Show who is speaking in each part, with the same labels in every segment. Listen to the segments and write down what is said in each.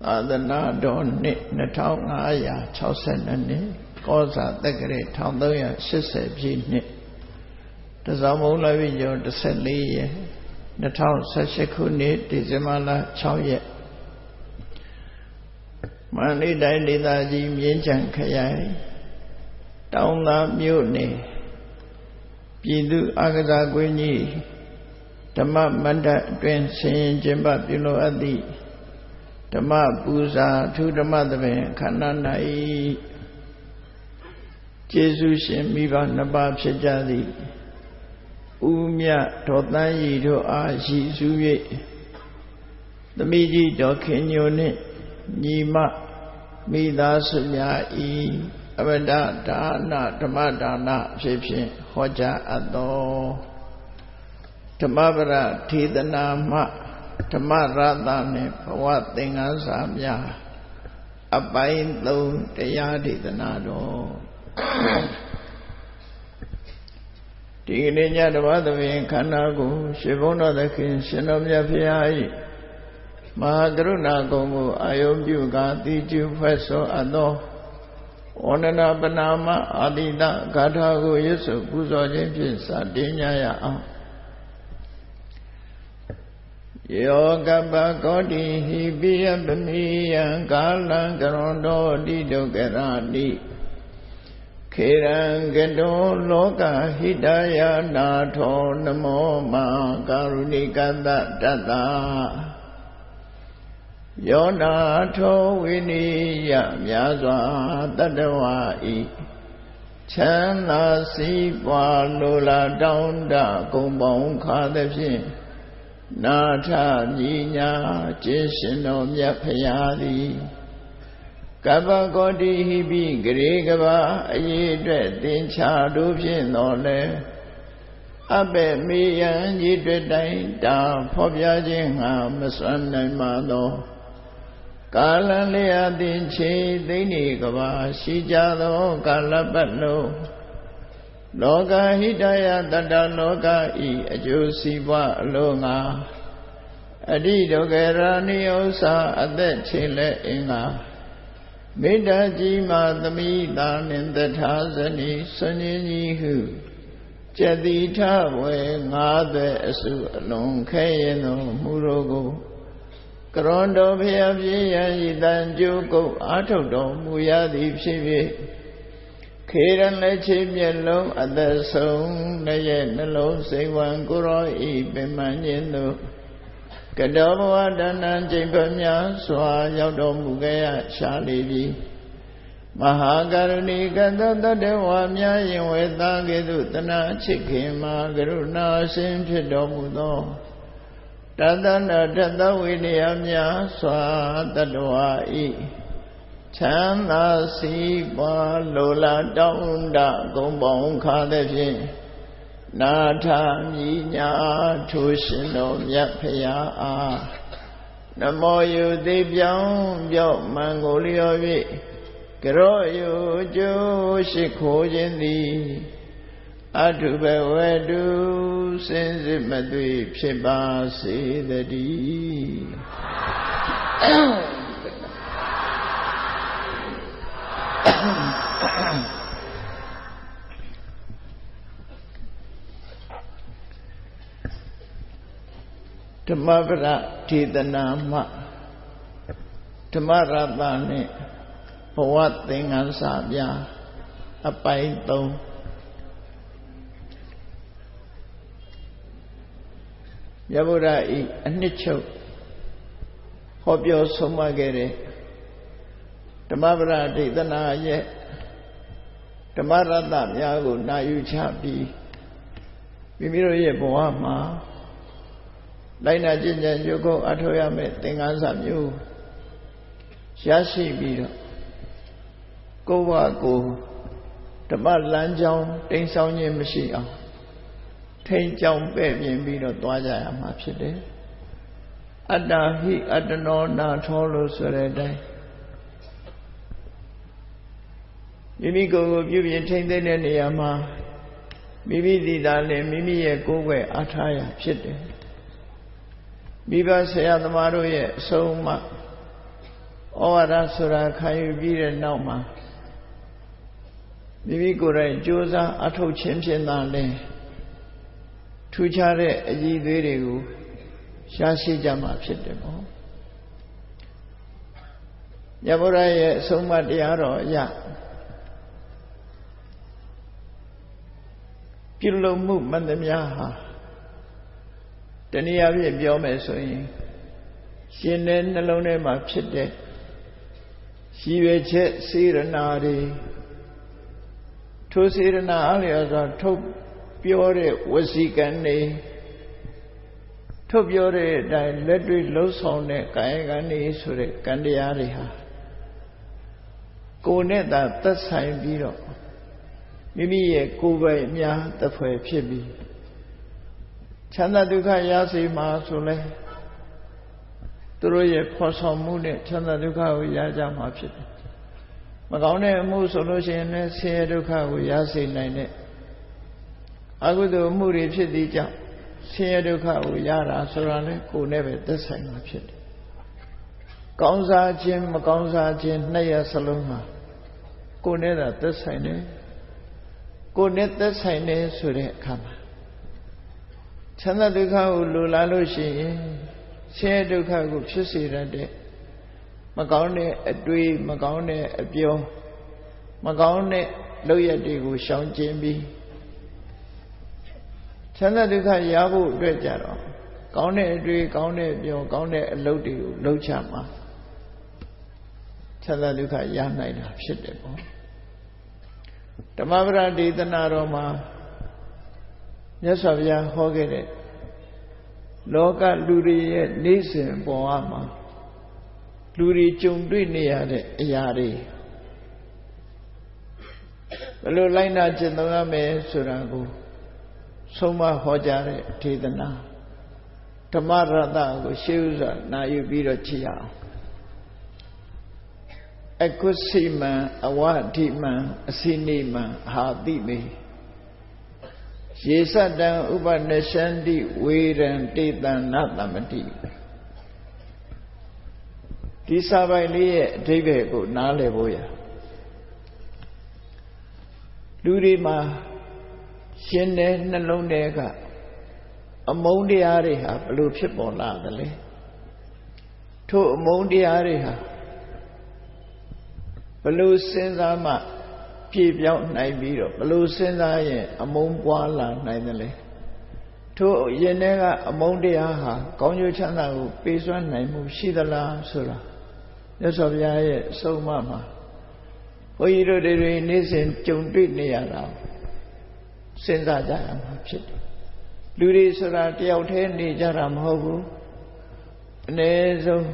Speaker 1: သာသနာတော်နှစ်2562နှစ်ကောဇာတက္ကရာ1380ပြည့်နှစ်တဇောင်းမုံလပြည့်ကျော်14ရက်2018ခုနှစ်ဒီဇင်ဘာလ6ရက်မန္တလေးတိုင်းဒေသကြီးမြင်းခြံခရိုင်တောင်သာမြို့နယ်ပြည်သူ့အားကစားကွင်းကြီးဓမ္မမန္တအတွင်းဆင်ရင်ကျင်းပပြုလုပ်အပ်သည့်ဓမ္မပူဇာအထူးဓမ္မသဘင်ခန္ဓာ၌ကျေးဇူးရှင်မိဘနှစ်ပါးဖြစ်ကြသည့်ဦးမြဒေါ်သန်းရည်တို့အားရည်စူး၍သမီးကြီးဒေါ်ခင်ညိုနှင့်ညီမမိသားစုများဤအဝဒဒါနဓမ္မဒါနဖြစ်ဖြင့်ဟောကြားအပ်သောဓမ္မပရထေသနာမှဓမ္မရတနှင့်ဘဝသင်္ကန်းစာများအပိုင်း3တရားဒေသနာတော်ဒီကနေ့ညဓမ္မသဘင်ခန္ဓာကိုရှင်ဘုန်းတော်သခင်ရှင်တော်မြတ်ဖရာ၏မဟာကရုဏာကုံကိုအာယုပြုကာတိကျုဖွဲ့ဆိုအပ်သောဝန္ဒနာပနာမအာတိတဂါထာကိုရွတ်ဆိုပူဇော်ခြင်းဖြင့်စတင်ကြရအောင်ယောကပကောတိဟိပိယပမိယံကာလံကရွန်တော်တိဒုက္ခရာတိခေရံကတောလောကဟိတယနာထောနမောမာကာရုဏိကတတတ္တယောနာထောဝိနိယမြာစွာတတ္တဝါဤချမ်းသာစီးပွားလိုလားတောင်းတကုံပေါင်းခါသဖြင့်နာထညီညာကျေးရှင်တော်မြတ်ဖရာသည်ကပ္ပကောတိဟိပိဂရေကဘာအရေးအတွက်သင်္ချာတို့ဖြင့်တော်လဲအဘယ်မေယံကြီးတွေ့တိုင်းတာဖော်ပြခြင်းငါမစွမ်းနိုင်ပါသောကာလလျာသင်္ချေသိမ့်နေကဘာရှိကြသောကာလပတ်လုံးလောကဟိတယတတ္တလောကဤအကျိုးစီးပွားအလို့ငါအတိဒုက္ခရာနိဥ္စာအသက်ချေလက်အင်္ဂါမေတ္တာကြီးမှသမိတာနှင့်တထာဇနီဆွန်ရင်ကြီးဟုကျက်တိထဝေငါးသွဲအစုအလုံးခဲရင်သောမူရောကိုကရွန်တော်ဖျားပြည့်ရန်ဤတန်ကျိုးကုတ်အာထုတ်တော်မူရသည်ဖြစ်၍ခေရန်လက်ချေမျက်လုံးအသက်ဆုံးလည်းရဲ့နှလုံးစိတ်ဝံကိုရောဤပင်မှန်ခြင်းသို့ကတောဘဝတဏ္ဍကျိန်ဖများစွာရောက်တော်မူခဲ့ရရှားလေပြီမဟာကရုဏီကတောတတဝါများရင်ဝေသားကဲ့သို့တဏှာချစ်ခင်မှာကရုဏာရှင်ဖြစ်တော်မူသောတသနာတသဝိနည်းများစွာတတဝါဤချမ်းသာစီးပွားလိုလားတောင်းတဂုံပေါင်းခါသဖြင့်နာထမြညာထိုရှင်တော်မြတ်ဖရာအားနမောယုသိပြောင်းပြော့မန်ကိုလျော်၍ကရောယုကျိုးရှိခိုးခြင်းသည်အထုဘဝတုစင်စစ်မသွေဖြစ်ပါစေတည်းဓမ္မပရထေသနာမှဓမ္မရတနှင့်ဘဝသင်္ကန်းစာများအပိုင်း3မြတ်ဗုဒ္ဓဤအနှစ်ချုပ်ဟောပြောဆုံးမခဲ့တဲ့ဓမ္မပရထေသနာရဲ့ဓမ္မရတများကိုနာယူချပြီးမိမိတို့ရဲ့ဘဝမှာလိုက်နာကျင့်ကြံကြိုးကုပ်အထောက်ရမယ့်သင်္ကန်းစာမျိုးရရှိပြီးတော့ကိုယ်ဝကိုဓမ္မလမ်းကြောင်းတိမ်ဆောင်ခြင်းမရှိအောင်ထိန်ကြောင်ပဲ့ပြင်ပြီးတော့သွားကြရမှာဖြစ်တယ်အတ္တဟိအတ္တနောနာထောလို့ဆိုတဲ့အတိုင်းမိမိကိုယ်ကိုပြုပြင်ထိန်သိမ်းတဲ့နေရာမှာမိမိသိတာလည်းမိမိရဲ့ကိုယ်ွယ်အားထားရဖြစ်တယ်မိဘဆရာသမားတို့ရဲ့အဆုံးအမ ဩဝါဒဆိုတာခံယူပြီးတဲ့နောက်မှာမိမိကိုယ်တိုင်ကြိုးစားအထောက်ခြင်းဖြင့်သာလျှင်ထူးခြားတဲ့အရည်အသွေးတွေကိုရရှိကြမှာဖြစ်တယ်ပေါ့မြတ်ဗုဒ္ဓရဲ့အဆုံးအမတရားတော်အရပြုလုပ်မှုမှန်သမျှဟာတနည်းအားဖြင့်ပြောမယ်ဆိုရင်ရှင်တဲ့နှလုံးထဲမှာဖြစ်တဲ့ရည်ရွယ်ချက်စေရနာတွေထိုစေရနာအားလျော်စွာထုတ်ပြောတဲ့ဝစီကံတွေထုတ်ပြောတဲ့အတိုင်းလက်တွေ့လှုပ်ဆောင်တဲ့ကာယကံတွေဆိုတဲ့ကံတရားတွေဟာကိုယ်နဲ့သာသက်ဆိုင်ပြီးတော့မိမိရဲ့ကိုယ်ပိုင်အများသဖွယ်ဖြစ်ပြီးချမ်းသာဒုက္ခရစေမှာဆိုလဲသူတို့ရဲ့ဖော်ဆောင်မှုနဲ့ချမ်းသာဒုက္ခကိုရကြမှာဖြစ်တယ်မကောင်းတဲ့အမှုဆိုလို့ရှိရင်လည်းဆင်းရဲဒုက္ခကိုရစေနိုင်တဲ့အကုသိုလ်မှုတွေဖြစ်သည့်ကြောင့်ဆင်းရဲဒုက္ခကိုရတာဆိုတာလေကိုယ်နဲ့ပဲသက်ဆိုင်မှာဖြစ်တယ်ကောင်းစားခြင်းမကောင်းစားခြင်းနှစ်ရစလုံးမှာကိုယ်နဲ့သာသက်ဆိုင်တယ်ကိုယ်နဲ့သက်ဆိုင်တယ်ဆိုတဲ့အခါမှာချမ်းသာဒုက္ခကိုလိုလားလို့ရှိရင်ဆင်းရဲဒုက္ခကိုဖြစ်စေတတ်တဲ့မကောင်းတဲ့အတွေးမကောင်းတဲ့အပြောမကောင်းတဲ့လုပ်ရက်တွေကိုရှောင်ကျဉ်ပြီးချမ်းသာဒုက္ခရဖို့အတွက်ကြတော့ကောင်းတဲ့အတွေးကောင်းတဲ့အပြောကောင်းတဲ့အလုပ်တွေကိုလုပ်ချမှာချမ်းသာဒုက္ခရနိုင်တာဖြစ်တယ်ပေါ့ဓမ္မပဒဒေသနာတော်မှာမြတ်စွာဘုရားဟောခဲ့တဲ့လောကလူတွေရဲ့နေ့စဉ်ဘဝမှာလူတွေကြုံတွေ့နေရတဲ့အရာတွေဘယ်လိုလိုက်နာကျင့်သုံးရမယ်ဆိုတာကိုဆုံးမဟောကြားတဲ့ဒေသနာဓမ္မရတ္တကိုရှေးဥစွာနာယူပြီးတော့ကြည့်ရအောင်အကုသိမံအဝဋ္ဌိမံအစိနိမံအာတိမေယေသတံဥပနရှန္တိဝေရံတေတံနတမတိဒီစာပိုင်လေးရဲ့အဓိပ္ပာယ်ကိုနားလည်ဖို့ရလူတွေမှာရှင်တဲ့နှလုံးထဲကအမုန်းတရားတွေဟာဘယ်လိုဖြစ်ပေါ်လာသလဲထို့အမုန်းတရားတွေဟာဘယ်လိုစဉ်းစားမှပြေပြောင်းနိုင်ပြီးတော့ဘယ်လိုစဉ်းစားရင်အမုန်းပွားလာနိုင်သလဲထို့ရင်ထဲကအမုန်းတရားဟာကောင်းကျိုးချမ်းသာကိုပေးစွမ်းနိုင်မှုရှိသလားဆိုတာမြတ်စွာဘုရားရဲ့အဆုံးအမမှာဘုန်းကြီးတို့တွေနေ့စဉ်ကြုံတွေ့နေရတာစဉ်းစားကြရမှာဖြစ်တယ်လူတွေဆိုတာတယောက်တည်းနေကြတာမဟုတ်ဘူးအနည်းဆုံး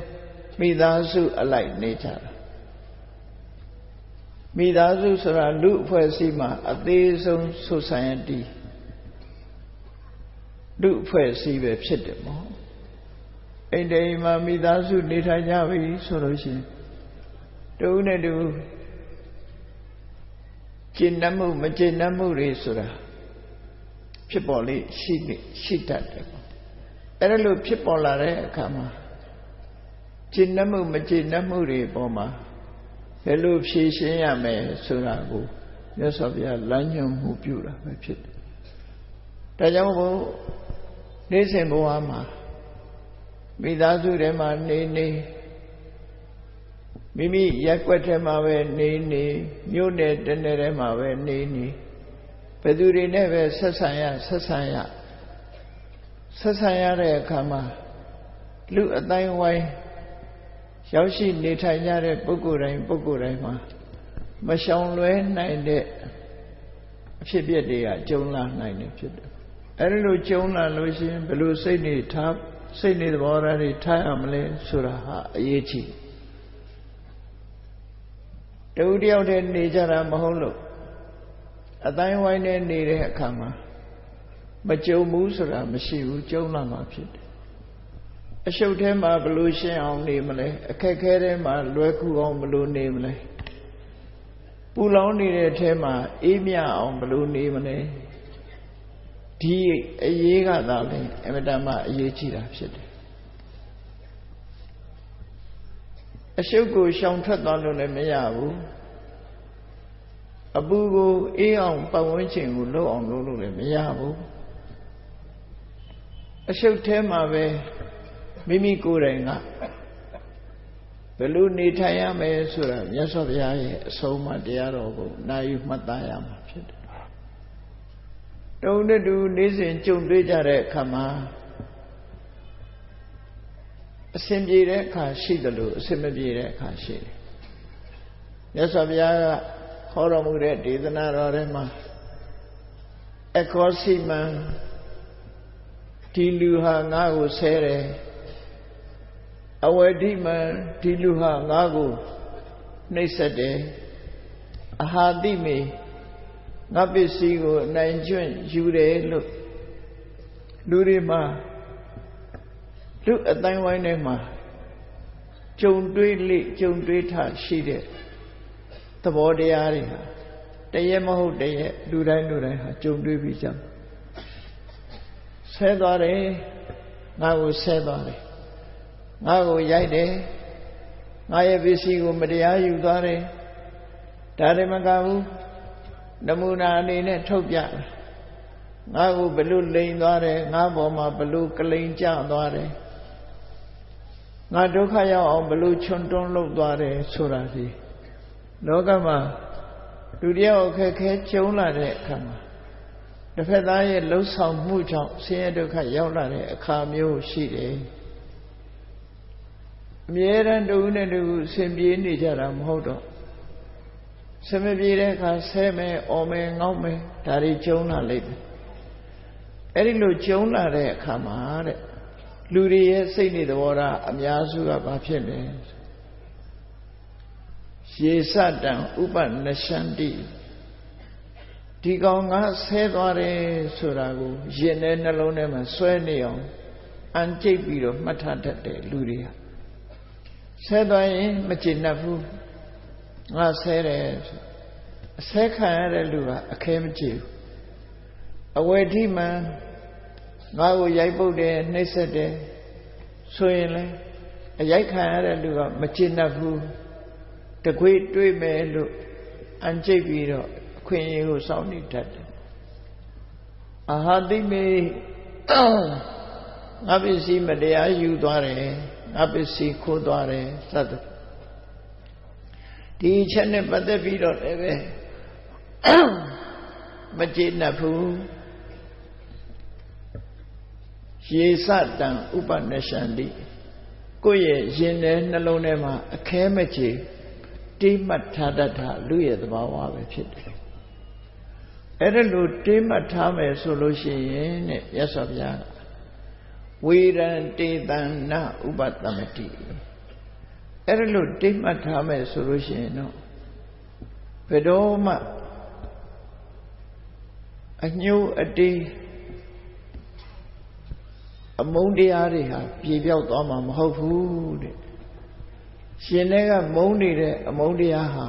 Speaker 1: မိသားစုအလိုက်နေကြတာမိသားစုဆိုတာလူအဖွဲ့အစည်းမှာအသေးဆုံး society လူအဖွဲ့အစည်းပဲဖြစ်တယ်ပေါ့အိမ်တိမ်မှာမိသားစုနေထိုင်ကြပြီဆိုလို့ရှိရင်တူနဲ့တူကျင့်နှမှုမကျင့်နှမှုတွေဆိုတာဖြစ်ပေါ်လေရှိတတ်တယ်ပေါ့အဲ့ဒါလို့ဖြစ်ပေါ်လာတဲ့အခါမှာကျင့်နှမှုမကျင့်နှမှုတွေပေါ်မှာဘယ်လိုဖြေရှင်းရမယ်ဆိုတာကိုမြတ်စွာဘုရားလမ်းညွှန်မှုပြုတာပဲဖြစ်တယ်ဒါကြောင့်ဘုနေ့စဉ်ဘဝမှာမိသားစုထဲမှာနေမိမိရက်ွက်ထဲမှာပဲနေမြို့နယ်တနယ်ထဲမှာပဲနေဘယ်သူတွေနဲ့ပဲဆက်ဆံရတဲ့အခါမှာလူအတိုင်းဝိုင်းရောက်ရှိနေထိုင်ကြတဲ့ပုဂ္ဂိုလ်တိုင်းမှာမရှောင်လွဲနိုင်တဲ့အဖြစ်အပျက်တွေကကြုံလာနိုင်တယ်ဖြစ်တယ်အဲဒီလိုကြုံလာလို့ရှိရင်ဘယ်လိုစိတ်နေသဘောထားတွေထားရမလဲဆိုတာဟာအရေးကြီးတဦးတယောက်တည်းနေကြတာမဟုတ်လို့အတိုင်းဝိုင်းနဲ့နေတဲ့အခါမှာမကြုံဘူးဆိုတာမရှိဘူးကြုံလာမှာဖြစ်တယ်အရှုပ်ထဲမှာဘယ်လိုရှင်းအောင်နေမလဲအခက်ခဲထဲမှာလွယ်ကူအောင်ဘယ်လိုနေမလဲပူလောင်နေတဲ့အထဲမှာအေးမြအောင်ဘယ်လိုနေမလဲဒီအရေးကသာလေအမတ္တမအရေးကြီးတာဖြစ်တယ် အရှုပ်ကိုရှောင်ထွက်သွားလို့လည်းမရဘူးအပူကိုအေးအောင်ပတ်ဝန်းကျင်ကိုလှုပ်အောင်လုပ်လို့လည်းမရဘူးအရှုပ်ထဲမှာပဲမိမိကိုယ်တိုင်ကဘယ်လိုနေထိုင်ရမယ်ဆိုတာမြတ်စွာဘုရားရဲ့အဆုံးအမတရားတော်ကိုနာယူမှတ်သားရမှာဖြစ်တယ်တုံနဲ့တူနေ့စဉ်ကြုံတွေ့ကြတဲ့အခါမှာအစဉ်ပြေတဲ့အခါရှိတယ်လို့အစဉ်မပြေတဲ့အခါရှိတယ်မြတ်စွာဘုရားကဟောတော်မူတဲ့ဒေသနာတော်ထဲမှာအခောစီမံဒီလူဟာငါ့ကိုဆဲတယ်အဝတိမံဒီလူဟာငါ့ကိုနှိပ်စက်တယ်အဟာတိမေငါပစ္စည်းကိုအနိုင်ကျွန့်ယူတယ်လို့လူတွေမှာလူအတိုင်းဝိုင်းထဲမှာကြုံတွေးလေကြုံတွေးထရှိတဲ့သဘောတရားတွေဟာတရက်မဟုတ်တရက်လူတိုင်းဟာကြုံတွေးပြီးကြဆဲသွားတယ်ငါ့ကိုဆဲသွားတယ်ငါ့ကိုရိုက်တယ်ငါရဲ့ပစ္စည်းကိုမတရားယူသွားတယ်ဒါတွေမကဘူးနမူနာအနေနဲ့ထုတ်ပြငါ့ကိုဘလို့လိန်သွားတယ်ငါ့ဘောမှာဘလို့ကလိန်ကျသွားတယ်ငါဒုက္ခရောက်အောင်ဘလို့ချွန်တွန်းလုပ်သွားတယ်ဆိုတာဒီလောကမှာလူတယောက်အခက်ခဲကျုံလာတဲ့အခါမှာတစ်ဖက်သားရဲ့လှုပ်ဆောင်မှုကြောင့်ဆင်းရဲဒုက္ခရောက်လာတဲ့အခါမျိုးရှိတယ်အမြဲတမ်းတူနဲ့တူဆင်ပြေးနေကြတာမဟုတ်တော့ဆင်မပြေတဲ့အခါဆဲမယ်အော်မယ်ငေါက်မယ်ဒါတွေကျုံလာလိမ့်မယ်အဲ့ဒီလိုကျုံလာတဲ့အခါမှာတဲ့လူတွေရဲ့စိတ်နေသဘောထားအများစုကဘာဖြစ်လဲရေစတံဥပနရှန္တိဒီကောင်ကဆဲသွားတယ်ဆိုတာကိုရင်ထဲနှလုံးထဲမှာဆွဲနေအောင်အန်ကျိတ်ပြီးတော့မှတ်ထားတတ်တယ်လူတွေကဆဲသွားရင်မကျေနပ်ဘူးငါဆဲတယ်အဆဲခံရတဲ့လူကအခဲမကျေဘူးအဝေထိမှန်ငါ့ကိုရိုက်ပုတ်တယ်နှိပ်စက်တယ်ဆိုရင်လေအရိုက်ခံရတဲ့လူကမကျေနပ်ဘူးတကွေးတွေးမယ်လို့အန်ကျိတ်ပြီးတော့အခွင့်အရေးကိုစောင့်နေတတ်တယ်အဟာတိမေငါပစ္စည်းမတရားယူသွားတယ်ငါပစ္စည်းခိုးသွားတယ်စသဖြင့်ဒီအချက်နဲ့ပတ်သက်ပြီးတော့လည်းပဲမကျေနပ်ဘူးရေစတံဥပနရှန္တိကိုယ့်ရဲ့ရင်ထဲနှလုံးထဲမှာအခဲမကျေတိမှတ်ထားတတ်တာလူရဲ့သဘာဝပဲဖြစ်တယ်အဲ့ဒါလို့တိမှတ်ထားမယ်ဆိုလို့ရှိရင်တဲ့မြတ်စွာဘုရားဝေရံတေတံနဥပတမတိအဲ့ဒါလို့တိမှတ်ထားမယ်ဆိုလို့ရှိရင်တော့ဘယ်တော့မှအညှိုးအတေးအမုန်းတရားတွေဟာပြေပြောက်သွားမှာမဟုတ်ဘူးတဲ့ရှင်ထဲကမုန်းနေတဲ့အမုန်းတရားဟာ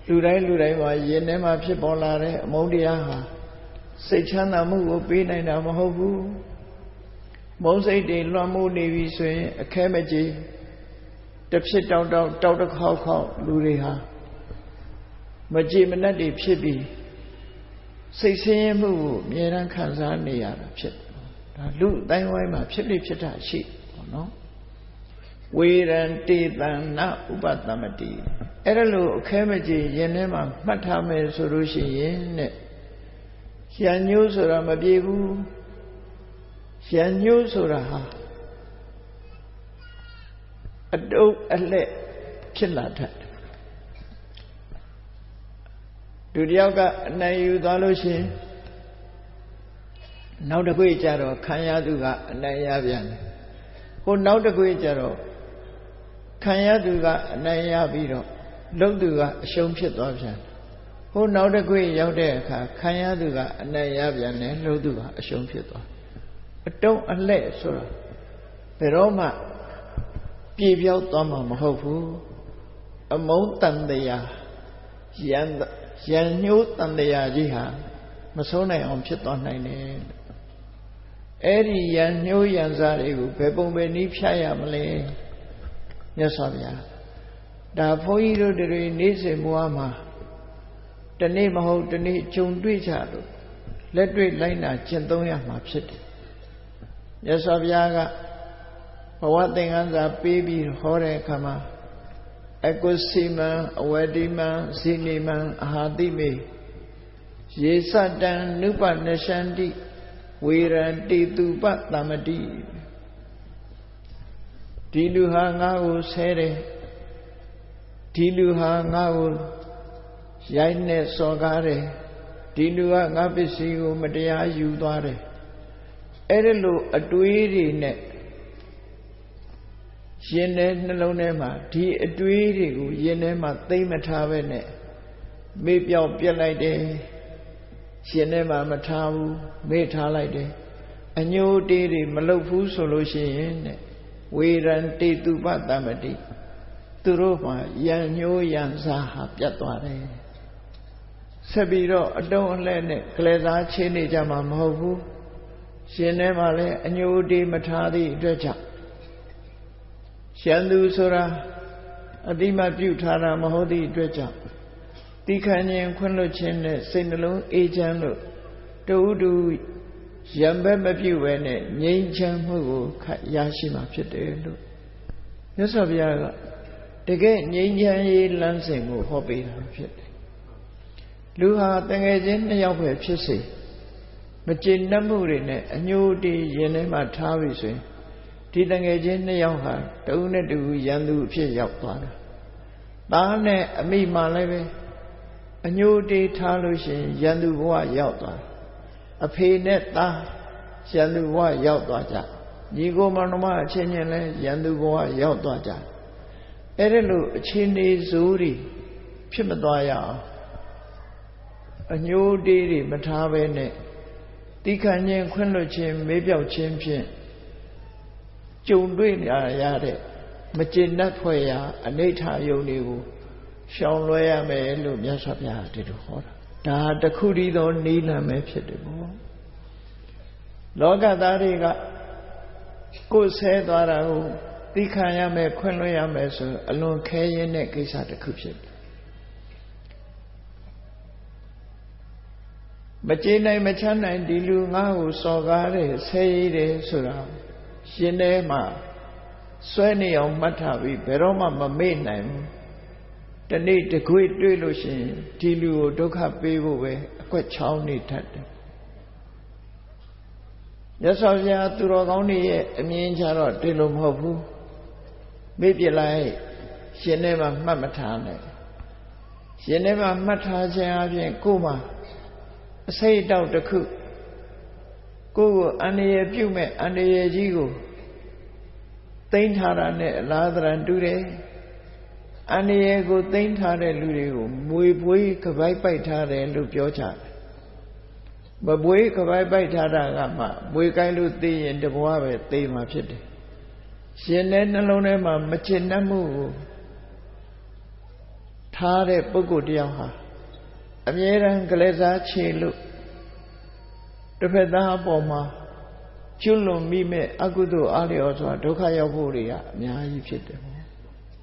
Speaker 1: လူတိုင်းမှာရင်ထဲမှာဖြစ်ပေါ်လာတဲ့အမုန်းတရားဟာစိတ်ချမ်းသာမှုကိုပေးနိုင်တာမဟုတ်ဘူးမုန်းစိတ်တွေလွှမ်းမိုးနေပြီဆိုရင်အခဲမကြေတစ်ဖြစ်တောက်တစ်ခေါက်လူတွေဟာမကြေမနက်တွေဖြစ်ပြီးစိတ်ဆင်းရဲမှုကိုအမြဲတမ်းခံစားနေရတာဖြစ်ဒါလူအတိုင်းဝိုင်းမှာဖြစ်လိဖြစ်တာရှိပေါ့နော်ဝေရံတေတံနဥပတမတိအဲ့ဒါလို့အခဲမကြေရင်ထဲမှာမှတ်ထားမယ်ဆိုလို့ရှိရင်တဲ့ရံညိုးဆိုတာမပြေဘူးရံညိုးဆိုတာဟာအတုပ်အလှဲ့ဖြစ်လာတတ်တယ်လူတယောက်ကအနိုင်ယူသွားလို့ရှိရင်နောက်တစ်ခွေကြတော့ခံရသူကအနိုင်ရပြန်တယ်ဟိုနောက်တစ်ခွေကြတော့ခံရသူကအနိုင်ရပြီးတော့လုပ်သူကအရှုံးဖြစ်သွားပြန်တယ်ဟိုနောက်တစ်ခွေရောက်တဲ့အခါခံရသူကအနိုင်ရပြန်တယ်လုပ်သူကအရှုံးဖြစ်သွားအတုံးအလှဲ့ဆိုတာဘယ်တော့မှပြေပြောက်သွားမှာမဟုတ်ဘူးအမုန်းတန်တရားရံညှိုးတန်တရားကြီးဟာမဆုံးနိုင်အောင်ဖြစ်သွားနိုင်တယ်အဲ့ဒီရံညှိုးရံစားတွေကိုဘယ်ပုံပဲနည်းဖြတ်ရမလဲမြတ်စွာဘုရား ဒါဘုန်းကြီးတို့တွေနေ့စဉ်ဘဝမှာတနေ့မဟုတ်တနေ့ကြုံတွေ့ကြလို့လက်တွေ့လိုက်နာကျင့်သုံးရမှာဖြစ်တယ်မြတ်စွာဘုရားကဘဝသင်္ကန်းစာပေးပြီးဟောတဲ့အခါမှာအကုစီမံအဝတိမံဇိနိမံအာဟာတိမေယေစတံနုပနရှန္တိဝေရန္တိတုပတမတိဒီလူဟာငါ့ကိုဆဲတယ်ဒီလူဟာငါ့ကိုရိုက်နဲ့စော်ကားတယ်ဒီလူကငါပစ္စည်းကိုမတရားယူသွားတယ်အဲ့ဒီလိုအတွေးတွေနဲ့ရင်ထဲနှလုံးထဲမှာဒီအတွေးတွေကိုရင်ထဲမှာသိမ့်မထားပဲနဲ့မေ့ပြောက်ပြက်လိုက်တယ်ရှင်ထဲမှာမထားဘူးမေ့ထားလိုက်တယ်အညိုတေးတွေမလုပ်ဘူးဆိုလို့ရှိရင်တဲ့ဝေရန္တိတုပတမတိသူတို့မှာယံညိုးယံစားဟာပြတ်သွားတယ်ဆက်ပြီးတော့အတုံးအလှဲ့နဲ့ကလေးစားချင်းနေကြမှာမဟုတ်ဘူးရှင်ထဲမှာလည်းအညိုတေးမထားသည့်အတွက်ကြောင့်ရှမ်းသူဆိုတာအတိမပြုထားတာမဟုတ်သည့်အတွက်ကြောင့်တိခဏ်ခြင်းခွင့်လွှတ်ခြင်းနဲ့စိတ်နှလုံးအေးချမ်းလို့တူတူရံဘက်မပြုဘဲနဲ့ငြိမ်းချမ်းမှုကိုရရှိမှာဖြစ်တယ်လို့မြတ်စွာဘုရားကတကယ်ငြိမ်းချမ်းရေးလမ်းစဉ်ကိုဟောပေးတာဖြစ်တယ်လူဟာတငယ်ချင်းနှစ်ယောက်ပဲဖြစ်စေမကျေနပ်မှုတွေနဲ့အညှိုးတေးရင်ထဲမှာထားပြီဆိုရင်ဒီတငယ်ချင်းနှစ်ယောက်ဟာတဦးနဲ့တဦးရန်သူအဖြစ်ရောက်သွားတာသားနဲ့အမိမှလည်းပဲအညှိုးတေးထားလို့ရှိရင်ရန်သူဘဝရောက်သွားတယ်အဖေနဲ့သားရန်သူဘဝရောက်သွားကြညီကိုမောင်နှမအချင်းချင်းလည်းရန်သူဘဝရောက်သွားကြအဲ့ဒါလို့အချင်းနေစိုးတွေဖြစ်မသွားရအောင်အညှိုးတေးတွေမထားဘဲနဲ့တိခဏ်ခြင်းခွင့်လွှတ်ခြင်းမေးပြောက်ခြင်းဖြင့်ကြုံတွေ့ရတဲ့မကျေနပ်ဖွယ်ရာအနိဋ္ဌာယုံတွေကိုရှောင်လွှဲရမယ်လို့မြတ်စွာဘုရားဒီလိုဟောတာဒါတခုတည်းသောနိလမ်းပဲဖြစ်တယ်ပေါ့လောကသားတွေကကိုယ်ဆဲသွားတာကိုသိခံရမယ်ခွင့်လွှတ်ရမယ်ဆိုအလွန်ခဲရင်းတဲ့ကိစ္စတစ်ခုဖြစ်တယ်မကျေနိုင်မချမ်းနိုင်ဒီလူငါ့ကိုစော်ကားတယ်ဆဲရည်တယ်ဆိုတာရှင်ထဲမှာစွဲနေအောင်မှတ်ထားပြီးဘယ်တော့မှမမေ့နိုင်ဘူးတနေ့တကွေ့တွေ့လို့ရှိရင်ဒီလူကိုဒုက္ခပေးဖို့ပဲအကွက်ချောင်းနေတတ်တယ်မြတ်စွာဘုရားသူတော်ကောင်းတွေရဲ့အမြင်ကြတော့ဒီလိုမဟုတ်ဘူးမေ့ပြလိုက်ရှင်ထဲမှာမှတ်မထားနဲ့ရှင်ထဲမှာမှတ်ထားခြင်းအပြင်ကိုယ်မှာအစိတ်အတောက်တစ်ခုကိုယ်ကိုအန္တရာယ်ပြုမဲ့အန္တရာယ်ကြီးကိုသိမ့်ထားတာနဲ့အလားတရံတူတယ်အန္တရာယ်ကိုသိမ့်ထားတဲ့လူတွေကိုမွေပွေးကပိုက်ပိုက်ထားတယ်လို့ပြောကြတယ်မပွေးကပိုက်ပိုက်ထားတာကမှမွေကိုင်းလို့သိရင်တဘွားပဲသိမှာဖြစ်တယ်ရှင်တဲ့နှလုံးထဲမှာမချစ်နှက်မှုကိုထားတဲ့ပုဂ္ဂိုလ်တယောက်ဟာအမြဲတမ်းကလေးစားချေလို့တစ်ဖက်သားအပေါ်မှာကျွလွန်မိမဲ့အကုသိုလ်အားလျော်စွာဒုက္ခရောက်ဖို့တွေကအများကြီးဖြစ်တယ်ပေါ့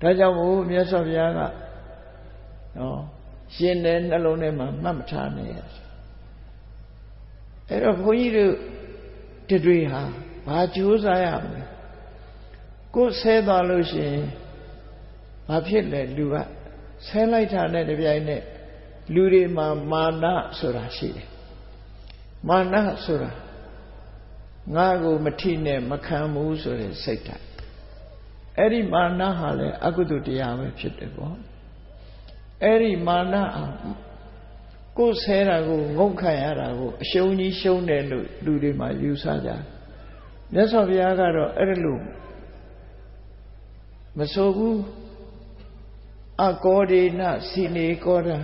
Speaker 1: ဒါကြောင့်မို့မြတ်စွာဘုရားကရှင်တဲ့နှလုံးထဲမှာမှတ်မထားနဲ့အဲ့တော့ဘုန်းကြီးတို့တွေဟာဘာကြိုးစားရမလဲကိုယ်ဆဲသွားလို့ရှိရင်ဘာဖြစ်လဲလူကဆဲလိုက်တာနဲ့တပြိုင်နက်လူတွေမှာမာနဆိုတာရှိတယ်မာနဆိုတာငါကိုမထိနဲ့မခံဘူးဆိုတဲ့စိတ်ဓာတ်အဲ့ဒီမာနဟာလည်းအကုသိုလ်တရားပဲဖြစ်တယ်ပေါ့အဲ့ဒီမာနကိုယ်ဆဲတာကိုငုတ်ခံရတာကိုအရှုံးကြီးရှုံးတယ်လို့လူတွေမှာယူဆကြတယ်မြတ်စွာဘုရားကတော့အဲ့ဒါလို့မဆိုဘူးအကောဒေနစီနေကောဒံ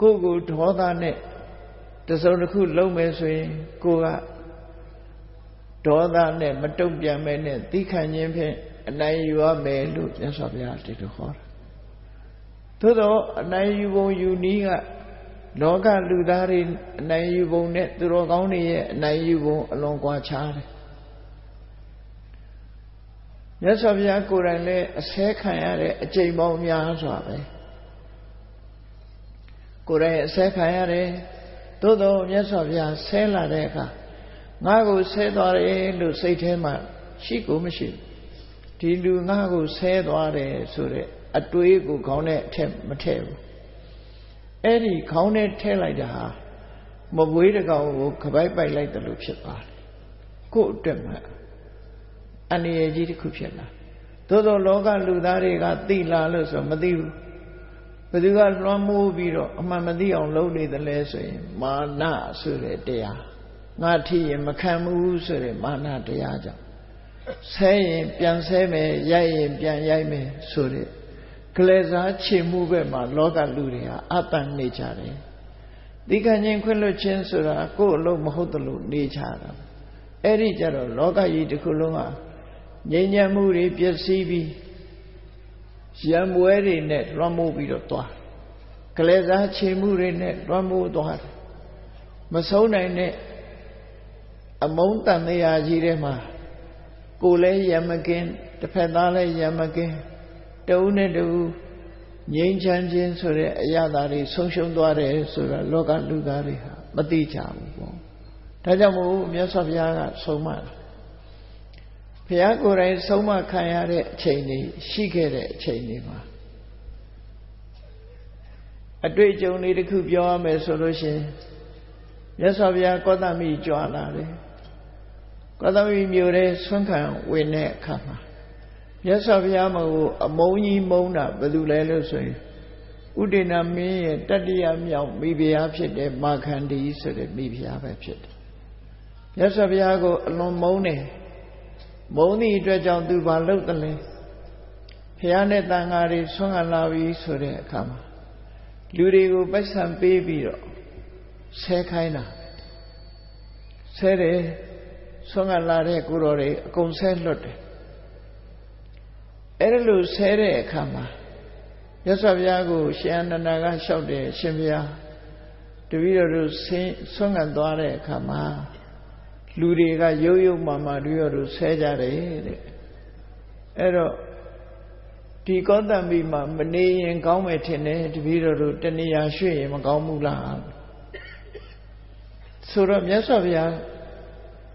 Speaker 1: ကိုယ်ကိုဒေါသနဲ့တစုံတစ်ခုလုံးမယ်ဆိုရင်ကိုယ်ကဒေါသနဲ့မတုံ့ပြန်မဲနဲ့သီးခံခြင်းဖြင့်အနိုင်ယူရမယ်လို့မြတ်စွာဘုရားတည်တော်ဟောတာသို့တော့အနိုင်ယူပုံယူနည်းကလောကလူသားတွေအနိုင်ယူပုံနဲ့သူတော်ကောင်းတွေရဲ့အနိုင်ယူပုံအလွန်ကွာခြားတယ် မြတ်စွာဘုရားကိုယ်တိုင်လည်းအဆဲခံရတဲ့အကျိန်ပေါင်းများစွာပဲကိုယ်တိုင်အဆဲခံရတယ်သို့တော့မြတ်စွာဘုရားဆဲလာတဲ့အခါငါ့ကိုဆဲသွားတယ်လို့စိတ်ထဲမှာရှိကိုမရှိဒီလူငါ့ကိုဆဲသွားတယ်ဆိုတဲ့အတွေးကိုခေါင်းနဲ့အထက်မထည့်ဘူးအဲ့ဒီခေါင်းနဲ့ထည့်လိုက်တာဟာမပွေးတကောင်ကိုခပိုက်ပိုက်လိုက်တယ်လို့ဖြစ်ပါတယ်ကို့အတွက်မှာအန္တရာယ်ကြီးတစ်ခုဖြစ်လာသို့သောလောကလူသားတွေကသိလာလို့ဆိုမသိဘူးဘယ်သူကလွှမ်းမိုးပြီးတော့အမှန်မသိအောင်လုပ်နေတယ်လဲဆိုရင်မာနဆိုတဲ့တရားငါထိရင်မခံဘူးဆိုတဲ့မာနတရားကြောင့်ဆဲရင်ပြန်ဆဲမယ်ရိုက်ရင်ပြန်ရိုက်မယ်ဆိုတဲ့ကလေးစားချေမှုဘက်မှာလောကလူတွေဟာအပန်းနေကြတယ်ဒီကံချင်းခွင့်လွှတ်ခြင်းဆိုတာကိုယ်အလုံးမဟုတ်တယ်လို့နေကြတာအဲ့ဒီကြတော့လောကကြီးတစ်ခုလုံးဟာငြိမ်းချမ်းမှုတွေပျက်စီးပြီးရံပွဲတွေနဲ့လွှမ်းမိုးပြီးတော့သွားကလေးစားချေမှုတွေနဲ့လွှမ်းမိုးသွားတယ်မဆုံးနိုင်တဲ့အမုန်းတန်တရားကြီးထဲမှာကိုယ်လည်းရံမကင်းတစ်ဖက်သားလည်းရံမကင်းတဦးနဲ့တဦးငြိမ်းချမ်းခြင်းဆိုတဲ့အရာတွေဆုံးရှုံးသွားတယ်ဆိုတာလောကလူသားတွေဟာမသိကြဘူးပေါ့ဒါကြောင့်မို့မြတ်စွာဘုရားကဆုံးမတယ်ဘုရားကိုယ်တိုင်ဆုံးမခံရတဲ့အချိန်တွေရှိခဲ့တဲ့အချိန်တွေမှာအတွေ့အကြုံတွေတစ်ခုပြောရမယ်ဆိုလို့ရှိရင်မြတ်စွာဘုရားကောသမိကြွလာတယ်ကောသမိမြို့ထဲဆွမ်းခံဝင်တဲ့အခါမှာမြတ်စွာဘုရားမကိုအမုန်းကြီးမုန်းတာဘယ်သူလဲလို့ဆိုရင်ဥဒိဏမင်းရဲ့တတိယမြောက်မိဖုရားဖြစ်တဲ့မာခန္ဒီဆိုတဲ့မိဖုရားပဲဖြစ်တယ်မြတ်စွာဘုရားကိုအလွန်မုန်းတယ်မုန်းသည့်အတွက်ကြောင့်သူဘာလုပ်တယ်လဲဘုရားနဲ့တန်ဃာတွေဆွမ်းခံလာပြီဆိုတဲ့အခါမှာလူတွေကိုပိုက်ဆံပေးပြီးတော့ဆဲခိုင်းတာဆဲတယ်ဆွမ်းခံလာတဲ့ကိုတော်တွေအကုန်ဆဲလွတ်တယ်အဲ့လိုဆဲတဲ့အခါမှာမြတ်စွာဘုရားကိုရှင်အနန္ဒာကလျှောက်တယ်ရှင်ဘုရားတပည့်တော်တို့ဆွမ်းခံသွားတဲ့အခါမှာလူတွေကရုပ်ရုပ်မာမာတို့ဆဲကြတယ်တဲ့အဲ့တော့ဒီကောသမိမှာမနေရင်ကောင်းမယ်ထင်တယ်တပည့်တော်တို့တဏှာရွှေ့ရင်မကောင်းဘူးလားဆိုတော့မြတ်စွာဘုရား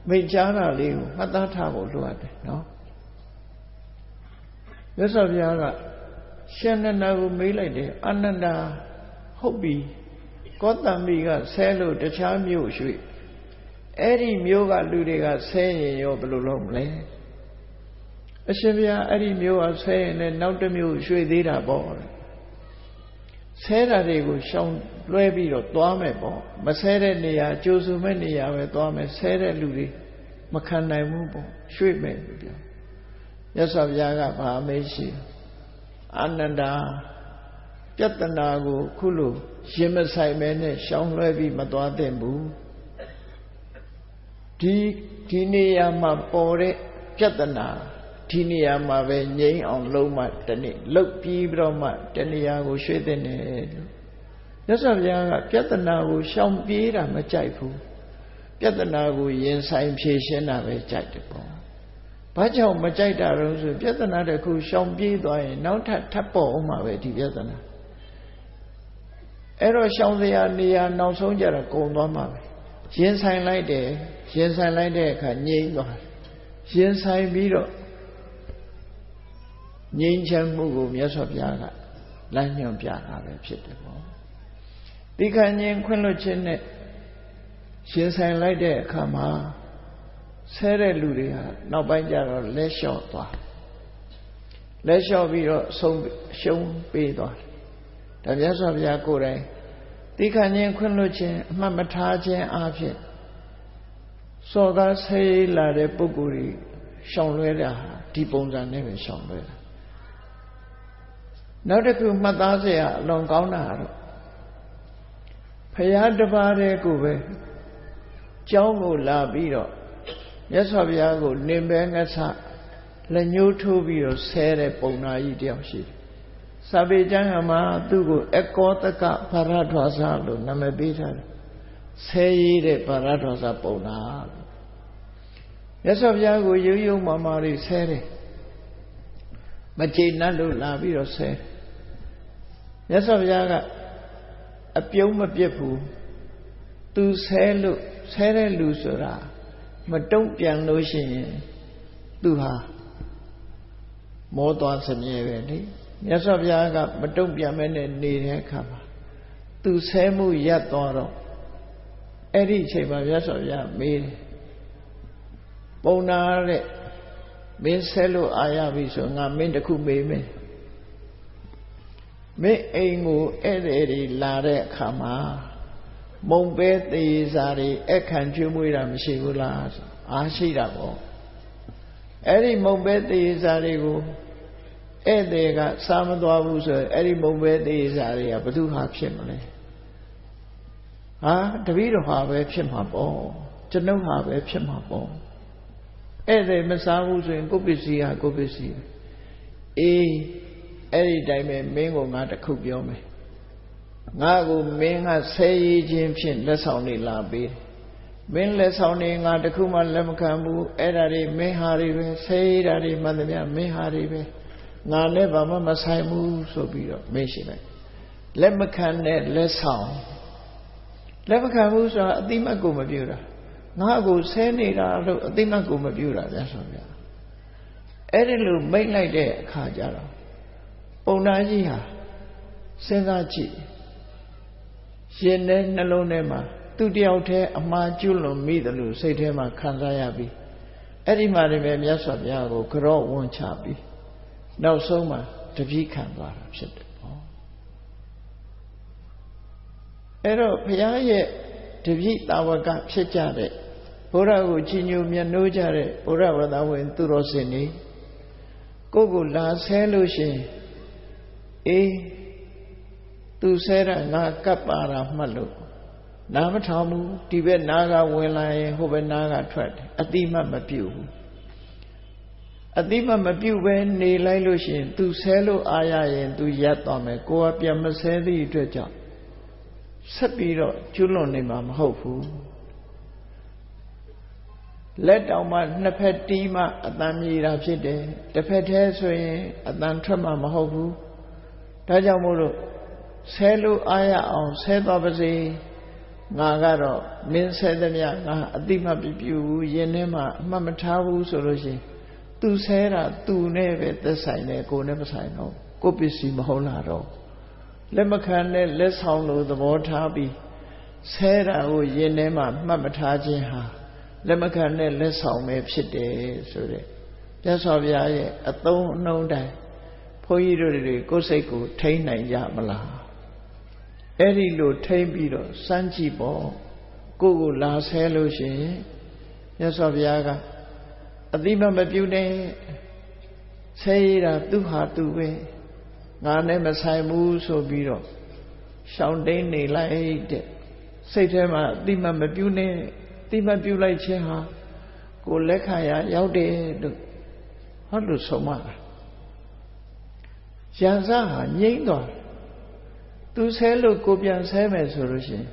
Speaker 1: မိန့်ကြားတာလေးကိုမှတ်သားထားဖို့လိုအပ်တယ်နော်မြတ်စွာဘုရားကရှင်အနန္ဒာကိုမေးလိုက်တယ်အနန္ဒာဟုတ်ပြီကောသမိကဆဲလို့တခြားမြို့ရွှေ့အဲ့ဒီမြို့ကလူတွေကဆဲရင်ရောဘယ်လိုလုပ်မလဲအရှင်ဘုရားအဲ့ဒီမြို့ကဆဲရင်လည်းနောက်တစ်မြို့ရွှေ့သေးတာပေါ့ဆဲတာတွေကိုရှောင်လွှဲပြီးတော့သွားမယ်ပေါ့မဆဲတဲ့နေရာကြိုးစုမဲ့နေရာပဲသွားမယ်ဆဲတဲ့လူတွေမခံနိုင်ဘူးပေါ့ရွှေ့မယ်လို့ပြောမြတ်စွာဘုရားကဘာမေးရှိအာနန္ဒာပြဿနာကိုခုလိုရင်မဆိုင်မဲနဲ့ရှောင်လွှဲပြီးမသွားသင့်ဘူးဒီနေရာမှာပေါ်တဲ့ပြဿနာဒီနေရာမှာပဲငြိမ်းအောင်လုံးမှတနေ့လုတ်ပြီးတော့မှတနေရာကိုရွှေ့တဲ့နေလို့မြတ်စွာဘုရားကပြဿနာကိုရှောင်ပြေးတာမကြိုက်ဘူးပြဿနာကိုရင်ဆိုင်ဖြေရှင်းတာပဲကြိုက်တယ်ပေါ့ဘာကြောင့်မကြိုက်တာတော့ဆိုပြဿနာတစ်ခုရှောင်ပြေးသွားရင်နောက်ထပ်ပေါ်အောင်မှာပဲဒီပြဿနာအဲ့တော့ရှောင်စရာနေရာနောက်ဆုံးကြတော့ကုန်သွားမှာပဲရင်ဆိုင်လိုက်တယ်ရင်ဆိုင်လိုက်တဲ့အခါငြိမ်းသွားရင်ဆိုင်ပြီးတော့ငြိမ်းချမ်းမှုကိုမြတ်စွာဘုရားကလမ်းညွှန်ပြတာပဲဖြစ်တယ်ပေါ့ဒီခံခြင်းခွင့်လွှတ်ခြင်းနဲ့ရင်ဆိုင်လိုက်တဲ့အခါမှာဆဲတဲ့လူတွေဟာနောက်ပိုင်းကျတော့လက်လျှော့သွားလက်လျှော့ပြီးတော့ရှုံးပေးသွားတယ်ဒါမြတ်စွာဘုရားကိုယ်တိုင်ဒီခံခြင်းခွင့်လွှတ်ခြင်းအမှတ်မထားခြင်းအဖြစ်စော်ကားဆဲလာတဲ့ပုဂ္ဂိုလ်တွေရှောင်လွှဲတာဟာဒီပုံစံနဲ့ပဲရှောင်လွှဲတာနောက်တစ်ခုမှတ်သားစရာအလွန်ကောင်းတာတော့ဖရာတစ်ပါးတည်းကိုပဲကျောင်းကိုလာပြီးတော့မြတ်စွာဘုရားကိုနင်ပဲငါဆလက်ညှိုးထိုးပြီးတော့ဆဲတဲ့ပုံနာကြီးတယောက်ရှိတယ်။စာပေကျမ်းမှာသူ့ကိုအကောတကဗရဒ္ဓဝါစာလို့နာမည်ပေးထားတယ်။ဆဲရည်တဲ့ဗရဒ္ဓဝါစာပုံနာလို့မြတ်စွာဘုရားကိုရုပ်ရုပ်မာမာလေးဆဲတယ်။ မကျေနပ်လို့လာပြီးတော့ဆဲမြတ်စွာဘုရားကအပြုံးမပြစ်ဘူးသူဆဲလို့ဆဲတဲ့လူဆိုတာမတုံ့ပြန်လို့ရှိရင်သူဟာမောသွားစမြဲပဲလေမြတ်စွာဘုရားကမတုံ့ပြန်မဲနဲ့နေတဲ့အခါမှာသူဆဲမှုရပ်သွားတော့အဲ့ဒီအချိန်မှာမြတ်စွာဘုရားမေးတယ်ပုံနာတဲ့မင်းဆဲလို့အာရပြီဆိုငါမင်းတခုမေးမယ်မင်းအိမ်ကိုဧည့်သည်တွေလာတဲ့အခါမှာမုံပဲသေးစားတွေအခန့်ကျွေးမွေးတာမရှိဘူးလားအားရှိတာပေါ့အဲ့ဒီမုံပဲသေးစားတွေကိုဧည့်သည်ကစားမသွားဘူးဆိုရင်အဲ့ဒီမုံပဲသေးစားတွေကဘသူဟာဖြစ်မလဲဟာတပည့်တော်ဟာပဲဖြစ်မှာပေါ့ကျွန်ုပ်ဟာပဲဖြစ်မှာပေါ့ဧည့်သည်မစားဘူးဆိုရင်ကိုယ်ပစ္စည်းဟာကိုယ်ပစ္စည်းအေးအဲ့ဒီတိုင်းပဲမင်းကငါတခုပြောမယ်ငါကိုမင်းကဆဲရည်ချင်းဖြင့်လက်ဆောင်တွေလာပေးမင်းလက်ဆောင်တွေငါတခုမှလက်မခံဘူးအဲ့ဒါတွေမင်းဟာတွေပဲဆဲရည်တာတွေမှန်သမျှမင်းဟာတွေပဲငါနဲ့ဘာမှမဆိုင်ဘူးဆိုပြီးတော့မင်းရှိလိုက်လက်မခံတဲ့လက်ဆောင်လက်မခံဘူးဆိုတာအတိမတ်ကိုမပြုတာငါကိုဆဲနေတာလို့အတိမတ်ကိုမပြုတာဗျာဆိုဗျာအဲ့ဒီလိုမိတ်လိုက်တဲ့အခါကျတော့ပုံနာကြီးဟာစဉ်းစားကြည့်ရှင်တဲ့နှလုံးထဲမှာသူတယောက်တည်းအမှားကျွလွန်မိတယ်လို့စိတ်ထဲမှာခံစားရပြီးအဲ့ဒီမှာလည်းမြတ်စွာဘုရားကိုကြော့ဝန်ချပြီးနောက်ဆုံးမှာတပည့်ခံသွားတာဖြစ်တယ်ပေါ့အဲ့တော့ဘုရားရဲ့တပည့်တာဝကဖြစ်ကြတဲ့ဘုရားကိုချီးညိုမြတ်နိုးကြတဲ့ဘုရားဘာသာဝင်သူတော်စင်တွေကိုကိုလာဆဲလို့ရှိရင်အေးသူဆဲတာငါကပ်ပါတာမှတ်လို့နားမထောင်ဘူးဒီဘက်နားကဝင်လာရင်ဟိုဘက်နားကထွက်တယ်အတိမတ်မပြုတ်ဘူးအတိမတ်မပြုတ်ပဲနေလိုက်လို့ရှိရင်သူဆဲလို့အားရရင်သူရပ်သွားမယ်ကိုယ်ကပြန်မဆဲသည့်အတွက်ကြောင့်ဆက်ပြီးတော့ကျွလွန်နေမှာမဟုတ်ဘူးလက်တောင်မှနှစ်ဖက်တီးမှအတန်မြည်တာဖြစ်တယ်တစ်ဖက်တည်းဆိုရင်အတန်ထွက်မှမဟုတ်ဘူးဒါကြောင့်မို့လို့ဆဲလို့အားရအောင်ဆဲသွားပါစေငါကတော့မင်းဆဲသမျှငါအတိမပြပြဘူးယင်ထဲမှာအမှတ်မထားဘူးဆိုလို့ရှိရင်သူဆဲတာသူနဲ့ပဲသက်ဆိုင်တယ်ကိုယ်နဲ့မဆိုင်တော့ကိုယ်ပစ္စည်းမဟုတ်လားတော့လက်မခံနဲ့လက်ဆောင်လို့သဘောထားပြီးဆဲတာကိုယင်ထဲမှာမှတ်မထားခြင်းဟာလက်မခံနဲ့လက်ဆောင်ပဲဖြစ်တယ်ဆိုတဲ့မြတ်စွာဘုရားရဲ့အသုံးအနှုန်းတိုင်းဘုန်းကြီးတို့တွေကိုယ်စိတ်ကိုထိန်းနိုင်ကြမလားအဲ့ဒီလိုထိန်းပြီးတော့စမ်းကြည့်ပေါ့ကိုကိုလာဆဲလို့ရှိရင်မြတ်စွာဘုရားကအတိမမပြုနဲ့ဆဲရတာသူဟာသူပဲငါနဲ့မဆိုင်ဘူးဆိုပြီးတော့ရှောင်တိန်နေလိုက်တဲ့စိတ်ထဲမှာအတိမမပြုနဲ့အတိမပြုလိုက်ခြင်းဟာကိုလက်ခံရရောက်တယ်လို့ဟုတ်လို့ဆုံးမတာရန်စားဟာငြိမ့်သွားသူဆဲလို့ကိုပြန်ဆဲမယ်ဆိုလို့ရှိရင်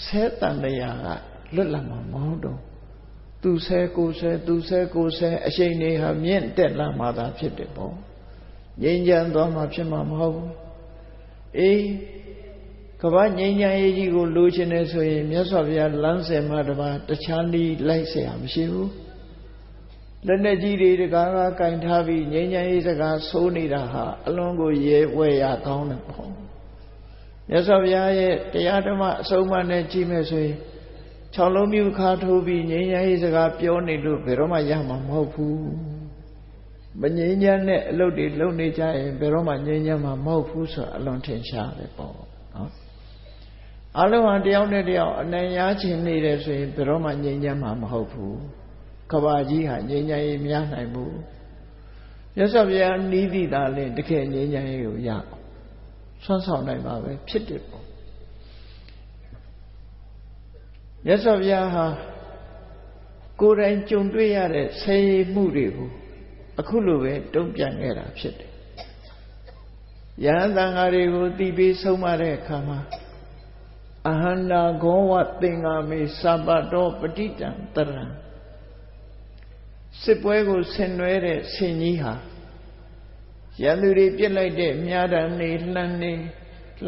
Speaker 1: ဆဲတန်တရားကလွတ်လပ်မှာမဟုတ်တော့သူဆဲကိုဆဲသူဆဲကိုဆဲအရှိန်တွေဟာမြင့်တက်လာမှသာဖြစ်တယ်ပေါ့ငြိမ်းချမ်းသွားမှဖြစ်မှာမဟုတ်ဘူးအေးကမ္ဘာငြိမ်းချမ်းရေးကြီးကိုလိုချင်တယ်ဆိုရင်မြတ်စွာဘုရားလမ်းစဉ်မှာတပါတခြားနည်းလိုက်เสียမရှိဘူးလက်နဲ့ကြီးတွေတကားကကင်ထားပြီးငြိမ်းချမ်းရေးစကားဆိုးနေတာဟာအလွန်ကိုရဲဝဲရကောင်းတယ်ပေါ့မြတ်စွာဘုရားရဲ့တရားဓမ္မအဆုံးအမနဲ့ကြည့်မယ်ဆိုရင်6လုံးမြူခါထိုးပြီးငြိမ်းချမ်းရေးစကားပြောနေလို့ဘယ်တော့မှရမှာမဟုတ်ဘူးမငြိမ်းချမ်းတဲ့အလုပ်တွေလုပ်နေကြရင်ဘယ်တော့မှငြိမ်းချမ်းမှာမဟုတ်ဘူးဆိုအလွန်ထင်ရှားတယ်ပေါ့နော်အလုံးဟာတယောက်နဲ့တယောက်အနိုင်ရချင်နေတယ်ဆိုရင်ဘယ်တော့မှငြိမ်းချမ်းမှာမဟုတ်ဘူးကဘာကြီးဟာငြိမ်းချမ်းရေးမရနိုင်ဘူးမြတ်စွာဘုရားနီးသည့်သာလင်တကယ်ငြိမ်းချမ်းရေးကိုရဆွမ်းဆောင်နိုင်ပါပဲဖြစ်တယ်ပေါ့မြတ်စွာဘုရားဟာကိုယ်တိုင်ကြုံတွေ့ရတဲ့ဆဲရမှုတွေကိုအခုလိုပဲတုံ့ပြန်ခဲ့တာဖြစ်တယ်ယဟန်သံဃာတွေကိုတီးပြီးဆုံးမတဲ့အခါမှာအဟန္တာဂောဝသင်္ဃာမေသဗ္ဗတောပဋိတံတရံစစ်ပွဲကိုဆင်နွှဲတဲ့ဆင်ကြီးဟာ ရန်သူတွေပြစ်လိုက်တဲ့မြားတံနေလှ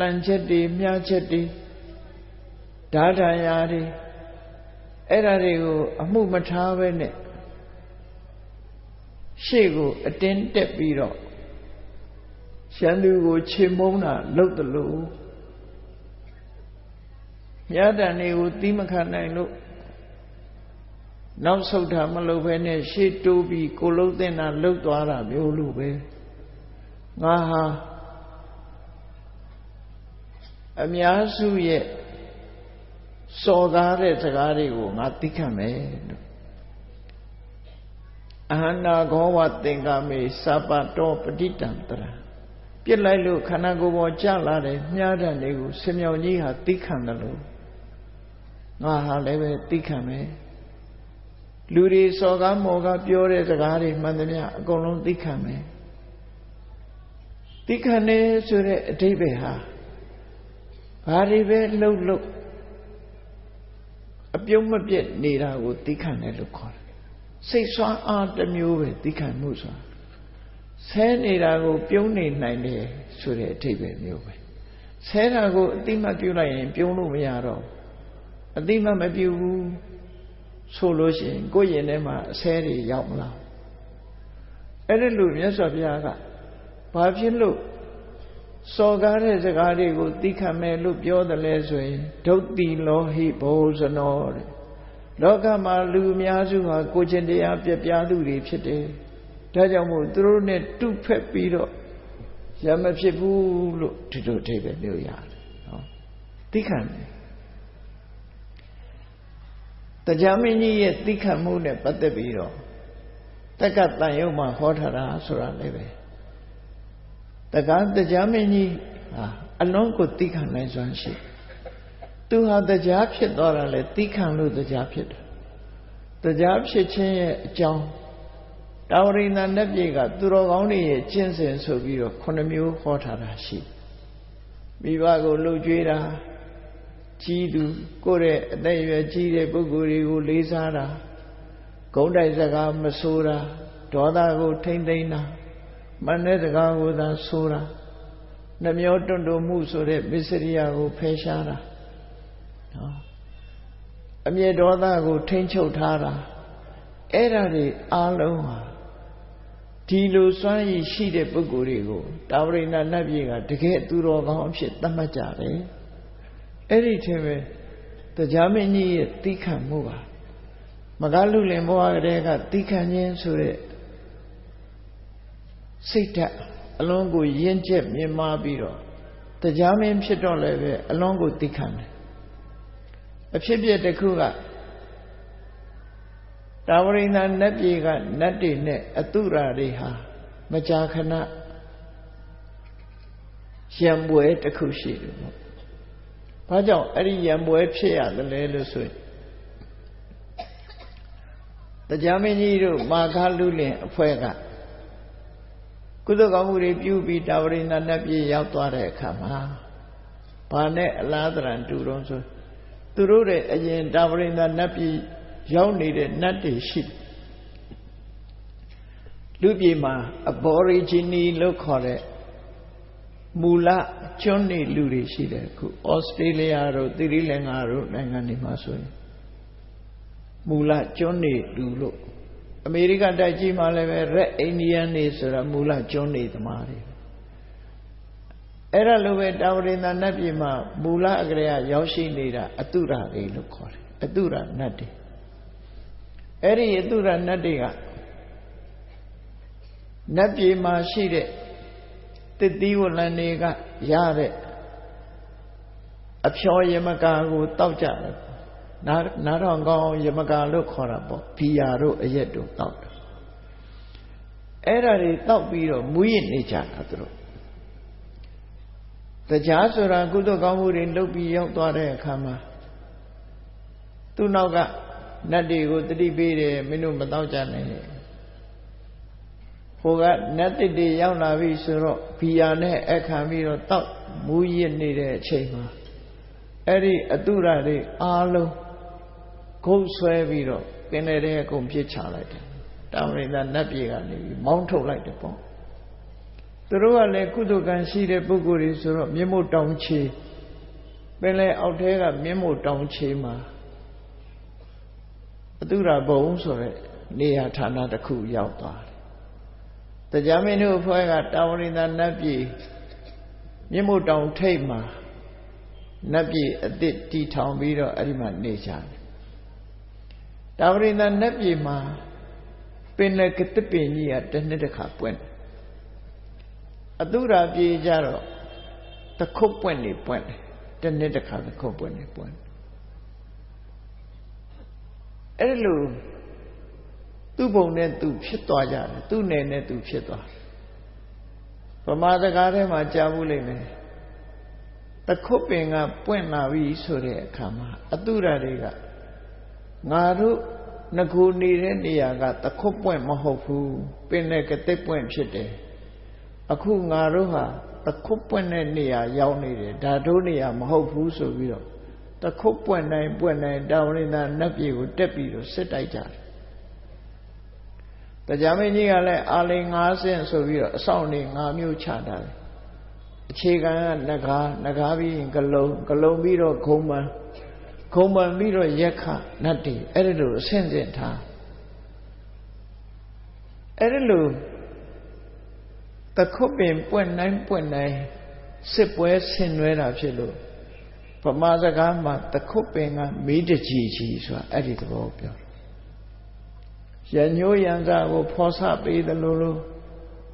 Speaker 1: န်ချက်တွေမြားချက်တွေဓာတရာတွေအဲ့ဒါတွေကိုအမှုမထားဘဲနဲ့ရှေ့ကိုအတင်းတက်ပြီးတော့ရန်သူကိုခြေမုံတာလုပ်တယ်လို့မြတ်တန်တွေကိုသီးမခံနိုင်လို့နောက်ဆုတ်တာမလုပ်ဘဲနဲ့ရှေ့တိုးပြီးကိုလုံးတင်တာလှုပ်သွားတာမျိုးလို့ပဲငါဟာအများစုရဲ့စော်ကားတဲ့စကားတွေကိုငါသိခံမယ်လို့အဟန္တာခောဝသင်္ကာမေစပတောပဋိတံတရာပြစ်လိုက်လို့ခန္ဓာကိုယ်ပေါ်ကျလာတဲ့မြားတံတွေကိုဆင်မြောင်ကြီးဟာသိခံတယ်လို့ငါဟာလည်းပဲသိခံမယ်လူတွေစော်ကားမော်ကားပြောတဲ့စကားတွေမှန်သမျှအကုန်လုံးသိခံမယ်သိခံနေဆိုတဲ့အဓိပ္ပာယ်ဟာဘာတွေပဲလှုပ်အပြုံးမပြတ်နေတာကိုသိခံတယ်လို့ခေါ်တယ်စိတ်ဆွမ်းအားတစ်မျိုးပဲသိခံမှုဆိုတာဆဲနေတာကိုပြုံးနေနိုင်တယ်ဆိုတဲ့အဓိပ္ပာယ်မျိုးပဲဆဲတာကိုအတိမပြုတ်လိုက်ရင်ပြုံးလို့မရတော့အတိမမပြုတ်ဘူးဆိုလို့ရှိရင်ကိုယ့်ရင်ထဲမှာအဆဲတွေရောက်မလားအဲ့ဒါလို့မြတ်စွာဘုရားကဘာဖြစ်လို့စော်ကားတဲ့စကားတွေကိုသိခံမယ်လို့ပြောတယ်လဲဆိုရင်ဒုတိလောဟိဘောဇနောတဲ့လောကမှာလူအများစုဟာကိုယ်ချင်းတရားပြပြသူတွေဖြစ်တယ်ဒါကြောင့်မို့သူတို့နဲ့တုဖက်ပြီးတော့ရမဖြစ်ဘူးလို့ဒီလိုအဓိပ္ပာယ်မျိုးရတယ်နော်သိခံတယ်တရားမင်းကြီးရဲ့သိခံမှုနဲ့ပတ်သက်ပြီးတော့တက္ကတန်ယုတ်မှာဟောထားတာဆိုတာလည်းပဲတရားမင်းကြီးဟာအလုံးကိုသိခံနိုင်စွမ်းရှိသူဟာတရားဖြစ်သွားတာလေသိခံလို့တရားဖြစ်တယ်တရားဖြစ်ခြင်းရဲ့အကြောင်းတာဝရိန္ဒနတ်ပြည်ကသူတော်ကောင်းတွေရဲ့ကျင့်စဉ်ဆိုပြီးတော့9မျိုးဟောထားတာရှိမိဘကိုလှုပ်ကြွေးတာကြီးသူကိုယ့်ရဲ့အသက်အရွယ်ကြီးတဲ့ပုဂ္ဂိုလ်တွေကိုလေးစားတာဂုဏ်တိုက်စကားမဆိုးတာဒေါသကိုထိမ့်သိမ်းတာမနဲ့စကားကိုသာဆိုတာနှမျောတွန့်တိုမှုဆိုတဲ့မစ္စရိယကိုဖယ်ရှားတာနော်အမျက်ဒေါသကိုထိမ့်ချုပ်ထားတာအဲ့ဒါတွေအားလုံးဟာဒီလိုစွမ်းရည်ရှိတဲ့ပုဂ္ဂိုလ်တွေကိုတာဝရိန္ဒနတ်ပြည်ကတကယ်သူတော်ကောင်းအဖြစ်သတ်မှတ်ကြတယ်အဲ့ဒီထဲပဲတရားမင်းကြီးရဲ့သိခံမှုပါမကလူလင်ဘဝကတည်းကသိခံခြင်းဆိုတဲ့စိတ်ဓာတ်အလုံးကိုရင့်ကျက်မြင့်မားပြီးတော့တရားမင်းဖြစ်တော့လည်းပဲအလုံးကိုသိခံတယ်အဖြစ်ပြတစ်ခုကတာဝရိန္ဒနတ်ပြည်ကနတ်တွေနဲ့အတုရာတွေဟာမကြာခဏရံပွဲတစ်ခုရှိတယ်ပေါ့ဘာကြောင့်အဲ့ဒီရံပွဲဖြစ်ရတယ်လဲလို့ဆိုရင်တရားမင်းကြီးတို့မာခလူလင်အဖွဲ့ကကုသိုလ်ကောင်းမှုတွေပြုပြီးတာဝရိန္ဒနတ်ပြည်ရောက်သွားတဲ့အခါမှာဘာနဲ့အလားတရံတူတော့ဆိုသူတို့ရဲ့အရင်တာဝရိန္ဒနတ်ပြည်ရောက်နေတဲ့နတ်တွေရှိလူပြည်မှာ Aborigine လို့ခေါ်တဲ့မူလကျွန်းနေလူတွေရှိတယ်အခုဩစတြေးလျတို့သီရိလင်္ကာတို့နိုင်ငံတွေမှာဆိုရင်မူလကျွန်းနေလူလို့အမေရိကတိုက်ကြီးမှာလည်းပဲ Red Indian တွေဆိုတာမူလကျွန်းနေသမားတွေအဲ့ဒါလိုပဲတာဝရိန္ဒနတ်ပြည်မှာမူလအကရေရောက်ရှိနေတာအတုရတွေလို့ခေါ်တယ်အတုရနတ်တွေအဲ့ဒီအတုရနတ်တွေကနတ်ပြည်မှာရှိတဲ့တတိဝလန်တွေကရတဲ့အဖျော်ယမကာကိုတောက်ကြတယ်နားထောင်ကောင်းယမကာလို့ခေါ်တာပေါ့ဘီယာတို့အရက်တို့တောက်တယ်အဲ့ဒါတွေတောက်ပြီးတော့မူးယစ်နေကြတာသူတို့တရားဆိုတာကုသိုလ်ကောင်းမှုတွေလုပ်ပြီးရောက်သွားတဲ့အခါမှာသူ့နောက်ကနတ်တွေကိုတတိပေးတယ်မင်းတို့မတောက်ကြနဲ့ဟိုကနတ်တွေရောက်လာပြီဆိုတော့ဘီယာနဲ့အခါပြီးတော့တောက်မူးယစ်နေတဲ့အချိန်မှာအဲ့ဒီအတုရတွေအားလုံးခုတ်ဆွဲပြီးတော့ပင်လယ်ထဲအကုန်ပြစ်ချလိုက်တယ်တာဝရိန္ဒနတ်ပြည်ကနေပြီးမောင်းထုတ်လိုက်တယ်ပေါ့ သူတို့ကလည်းကုသိုလ်ကံရှိတဲ့ပုဂ္ဂိုလ်တွေဆိုတော့မြင့်မို့တောင်ချေပင်လယ်အောက်ထဲကမြင့်မို့တောင်ချေမှာအတုရဘုံဆိုတဲ့နေရာဌာနတစ်ခုရောက်သွားတယ်တရားမင်းတို့အဖွဲ့ကတာဝရိန္ဒနတ်ပြည်မြင့်မို့တောင်ထိပ်မှာနတ်ပြည်အသစ်တည်ထောင်ပြီးတော့အဲ့ဒီမှာနေကြတယ်တာဝရိန္ဒနတ်ပြည်မှာပင်လယ်ကတိပင်ကြီးကတစ်နှစ်တစ်ခါပွင့်အတုရာပြည်ကြတော့တခုတ်ပွင့်နေပွင့်တယ်တစ်နှစ်တစ်ခါတခုတ်ပွင့်နေပွင့်အဲ့လိုသူ့ဘုံနဲ့သူဖြစ်သွားကြတယ်သူ့နယ်နဲ့သူဖြစ်သွားဗမာစကားထဲမှာကြားဘူးလိမ့်မယ်တခုတ်ပင်ကပွင့်လာပြီဆိုတဲ့အခါမှာအတုရာတွေကငါတို့ငကူနေတဲ့နေရာကတခုတ်ပွင့်မဟုတ်ဘူးပင်နဲ့ကတိပွင့်ဖြစ်တယ်အခုငါတို့ဟာတခုတ်ပွင့်တဲ့နေရာရောက်နေတယ်ဒါတို့နေရာမဟုတ်ဘူးဆိုပြီးတော့တခုတ်ပွင့်တိုင်းတာဝရိန္ဒနတ်ပြည်ကိုတက်ပြီးတော့စစ်တိုက်ကြတယ်တရားမင်းကြီးကလည်းအာလိန်9ဆင့်ဆိုပြီးတော့အဆောင်နေ9မျိုးချတာတယ်အခြေခံကနဂါပြီးရင်ကလုံပြီးတော့ခုံပန်ပြီးတော့ရက်ခနတ်တီအဲ့ဒီလိုအဆင့်ဆင့်ထားအဲ့ဒီလိုတခုတ်ပင်ပွင့်တိုင်းစစ်ပွဲဆင်နွှဲတာဖြစ်လို့ဗမာစကားမှာတခုတ်ပင်ကမီးတကြီးဆိုတာအဲ့ဒီသဘောပြောတယ်ရညိုးရံစာကိုဖော်ဆပေးတယ်လို့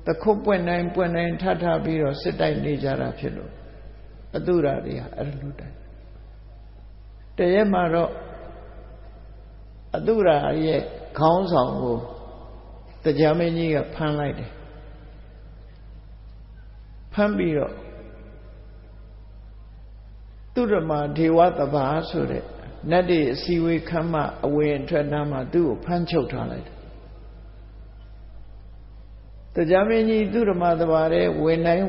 Speaker 1: တခုတ်ပွင့်တိုင်းထပြီးတော့စစ်တိုက်နေကြတာဖြစ်လို့အတုရာတွေဟာအဲ့လိုတိုက်တရဲမှာတော့အတုရာရဲ့ခေါင်းဆောင်ကိုတရားမင်းကြီးကဖမ်းလိုက်တယ်ဖမ်းပြီးတော့သူရမဒေဝတဘာဆိုတဲ့နတ်တွေအစည်းဝေးခမ်းမအဝင်အထွက်နားမှာသူ့ကိုဖမ်းချုပ်ထားလိုက်တယ်တရားမင်းကြီးသူရမတဘာတဲ့ဝင်တိုင်း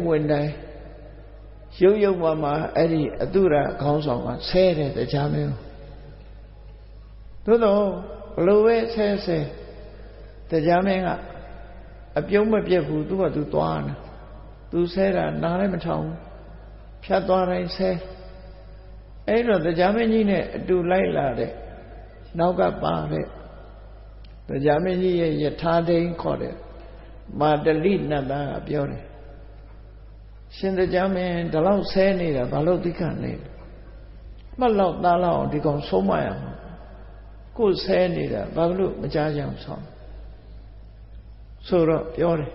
Speaker 1: ရုပ်မှအဲ့ဒီအတုရခေါင်းဆောင်ကဆဲတယ်တရားမင်းသို့တော့ဘလို့ပဲဆဲတရားမင်းကအပြုံးမပြတ်ဘူးသူကသူသွားနေသူဆဲတာနားလည်းမထောင်ဖြတ်သွားတိုင်းဆဲအဲ့တော့တရားမင်းကြီးနဲ့အတူလိုက်လာတဲ့နောက်ကပါတဲ့တရားမင်းကြီးရဲ့ယထာဒိန်ခေါ်တဲ့မာတလိနတ်သားကပြောတယ်ရှင်တရားမင်းဒီလောက်ဆဲနေတာဘာလို့သိခံနေလဲမှတ်လောက်သားလောက်ဒီကောင်ဆုံးမရမှာကိုယ်ဆဲနေတာဘာလို့မကြားကြအောင်ဆောင်ဆိုတော့ပြောတယ်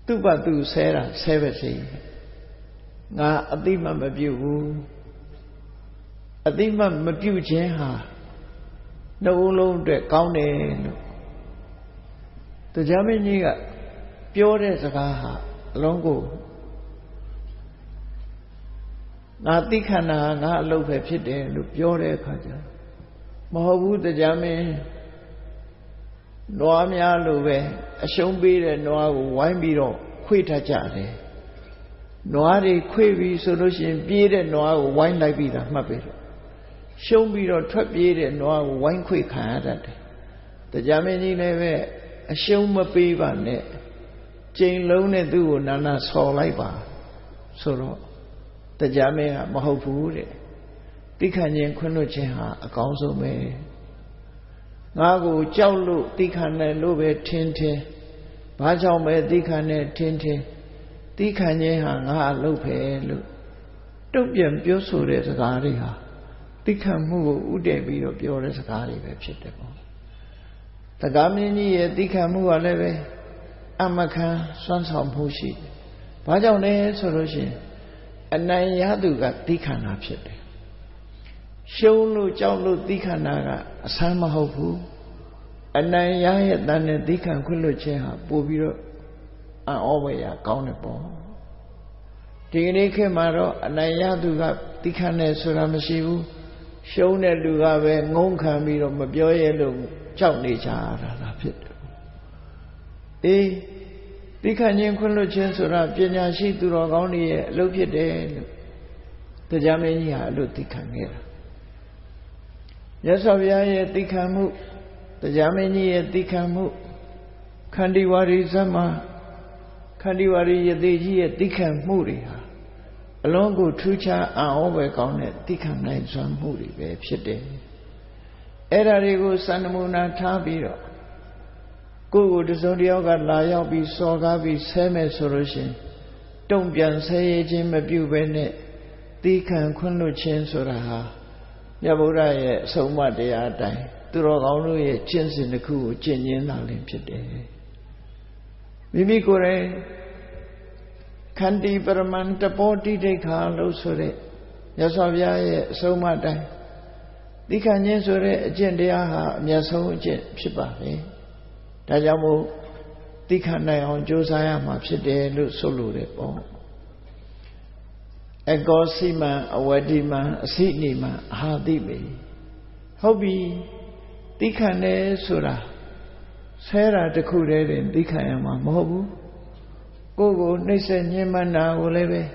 Speaker 1: သူ့ဘာသူဆဲတာဆဲပဲစီငါအတိမမပြုတ်ဘူးအတိမမပြုတ်ခြင်းဟာနှလုံးအတွက်ကောင်းတယ်လို့တရားမင်းကြီးကပြောတဲ့စကားဟာအလုံးကိုငါသိခန္ဓာငါအလုပ်ပဲဖြစ်တယ်လို့ပြောတဲ့အခါကျမဟုတ်ဘူးတရားမင်းနွားများလို့ပဲအရှုံးပေးတဲ့နွားကိုဝိုင်းပြီးတော့ခွေထကြတယ်နွားတွေခွေပြီးဆိုလို့ရှိရင်ပြေးတဲ့နွားကိုဝိုင်းလိုက်ပြီးတာမှတ်ပြီရှုံးပြီးတော့ထွက်ပြေးတဲ့နွားကိုဝိုင်းခွေခံရတတ်တယ်တရားမင်းကြီးလည်းပဲအရှုံးမပေးပါနဲ့ကျိန်လုံးနဲ့သူ့ကိုနာဆော်လိုက်ပါဆိုတော့တရားမင်းကမဟုတ်ဘူးတဲ့သိခံခြင်းခွင့်လွှတ်ခြင်းဟာအကောင်းဆုံးပဲငါကိုကြောက်လို့သိခံတယ်လို့ပဲထင်ဘာကြောင့်ပဲသိခံတယ်ထင်သိခံခြင်းဟာငါအလုပ်ပဲလို့တုံ့ပြန်ပြောဆိုတဲ့စကားတွေဟာသိခံမှုကိုဥတည်ပြီးတော့ပြောတဲ့စကားတွေပဲဖြစ်တယ်ပေါ့တရားမင်းကြီးရဲ့သိခံမှုကလည်းပဲအမခံစွမ်းဆောင်မှုရှိတယ်ဘာကြောင့်လဲဆိုလို့ရှိရင်အနိုင်ရသူကသိခံတာဖြစ်တယ်ရှုံးလို့ကြောက်လို့သိခံတာကအဆန်းမဟုတ်ဘူးအနိုင်ရရဲ့တန်နဲ့သိခံခွင့်လွှတ်ခြင်းဟာပို့ပြီးတော့အံ့ဩဖွယ်ရာကောင်းတယ်ပေါ့ဒီကနေ့ခေတ်မှာတော့အနိုင်ရသူကသိခံတယ်ဆိုတာမရှိဘူးရှုံးတဲ့လူကပဲငုံခံပြီးတော့မပြောရဲလို့ကြောက်နေကြတာဖြစ်တယ်အေးသိခံခြင်းခွင့်လွှတ်ခြင်းဆိုတာပညာရှိသူတော်ကောင်းတွေရဲ့အလုပ်ဖြစ်တယ်လို့တရားမင်းကြီးဟာအလို့သိခံခဲ့တာမြတ်စွာဘုရားရဲ့သိခံမှုတရားမင်းကြီးရဲ့သိခံမှု Khandiwari Zama Khandiwari Yadeji Dikhan Muriha along go Trucha and overcome Dikhan Night Zam Muri Pshede Erarigo Sanamuna Tabiro Go to Zodioga Layabi Sogabi Seme solution don't be say Jim Abubene Dikhan Kunlu Chen Suraha Yabura so much they are dying. Only a chance in the cool, genuine Olympiad. Mimi Gore Kandi Paramanta Porti de Carlo Sore Yasavia so much die. The Canyon Sore Gendiaha Miaso Shiba. Tajamu Dikana on Josiah Mapside Lusolure. A Gosima, a Wadima, a Sydneyma, Hadibi. Hobby. Dikane Sura Sarah the Kure in Dikayama Mobu Gogo Nisa Yemana Uleve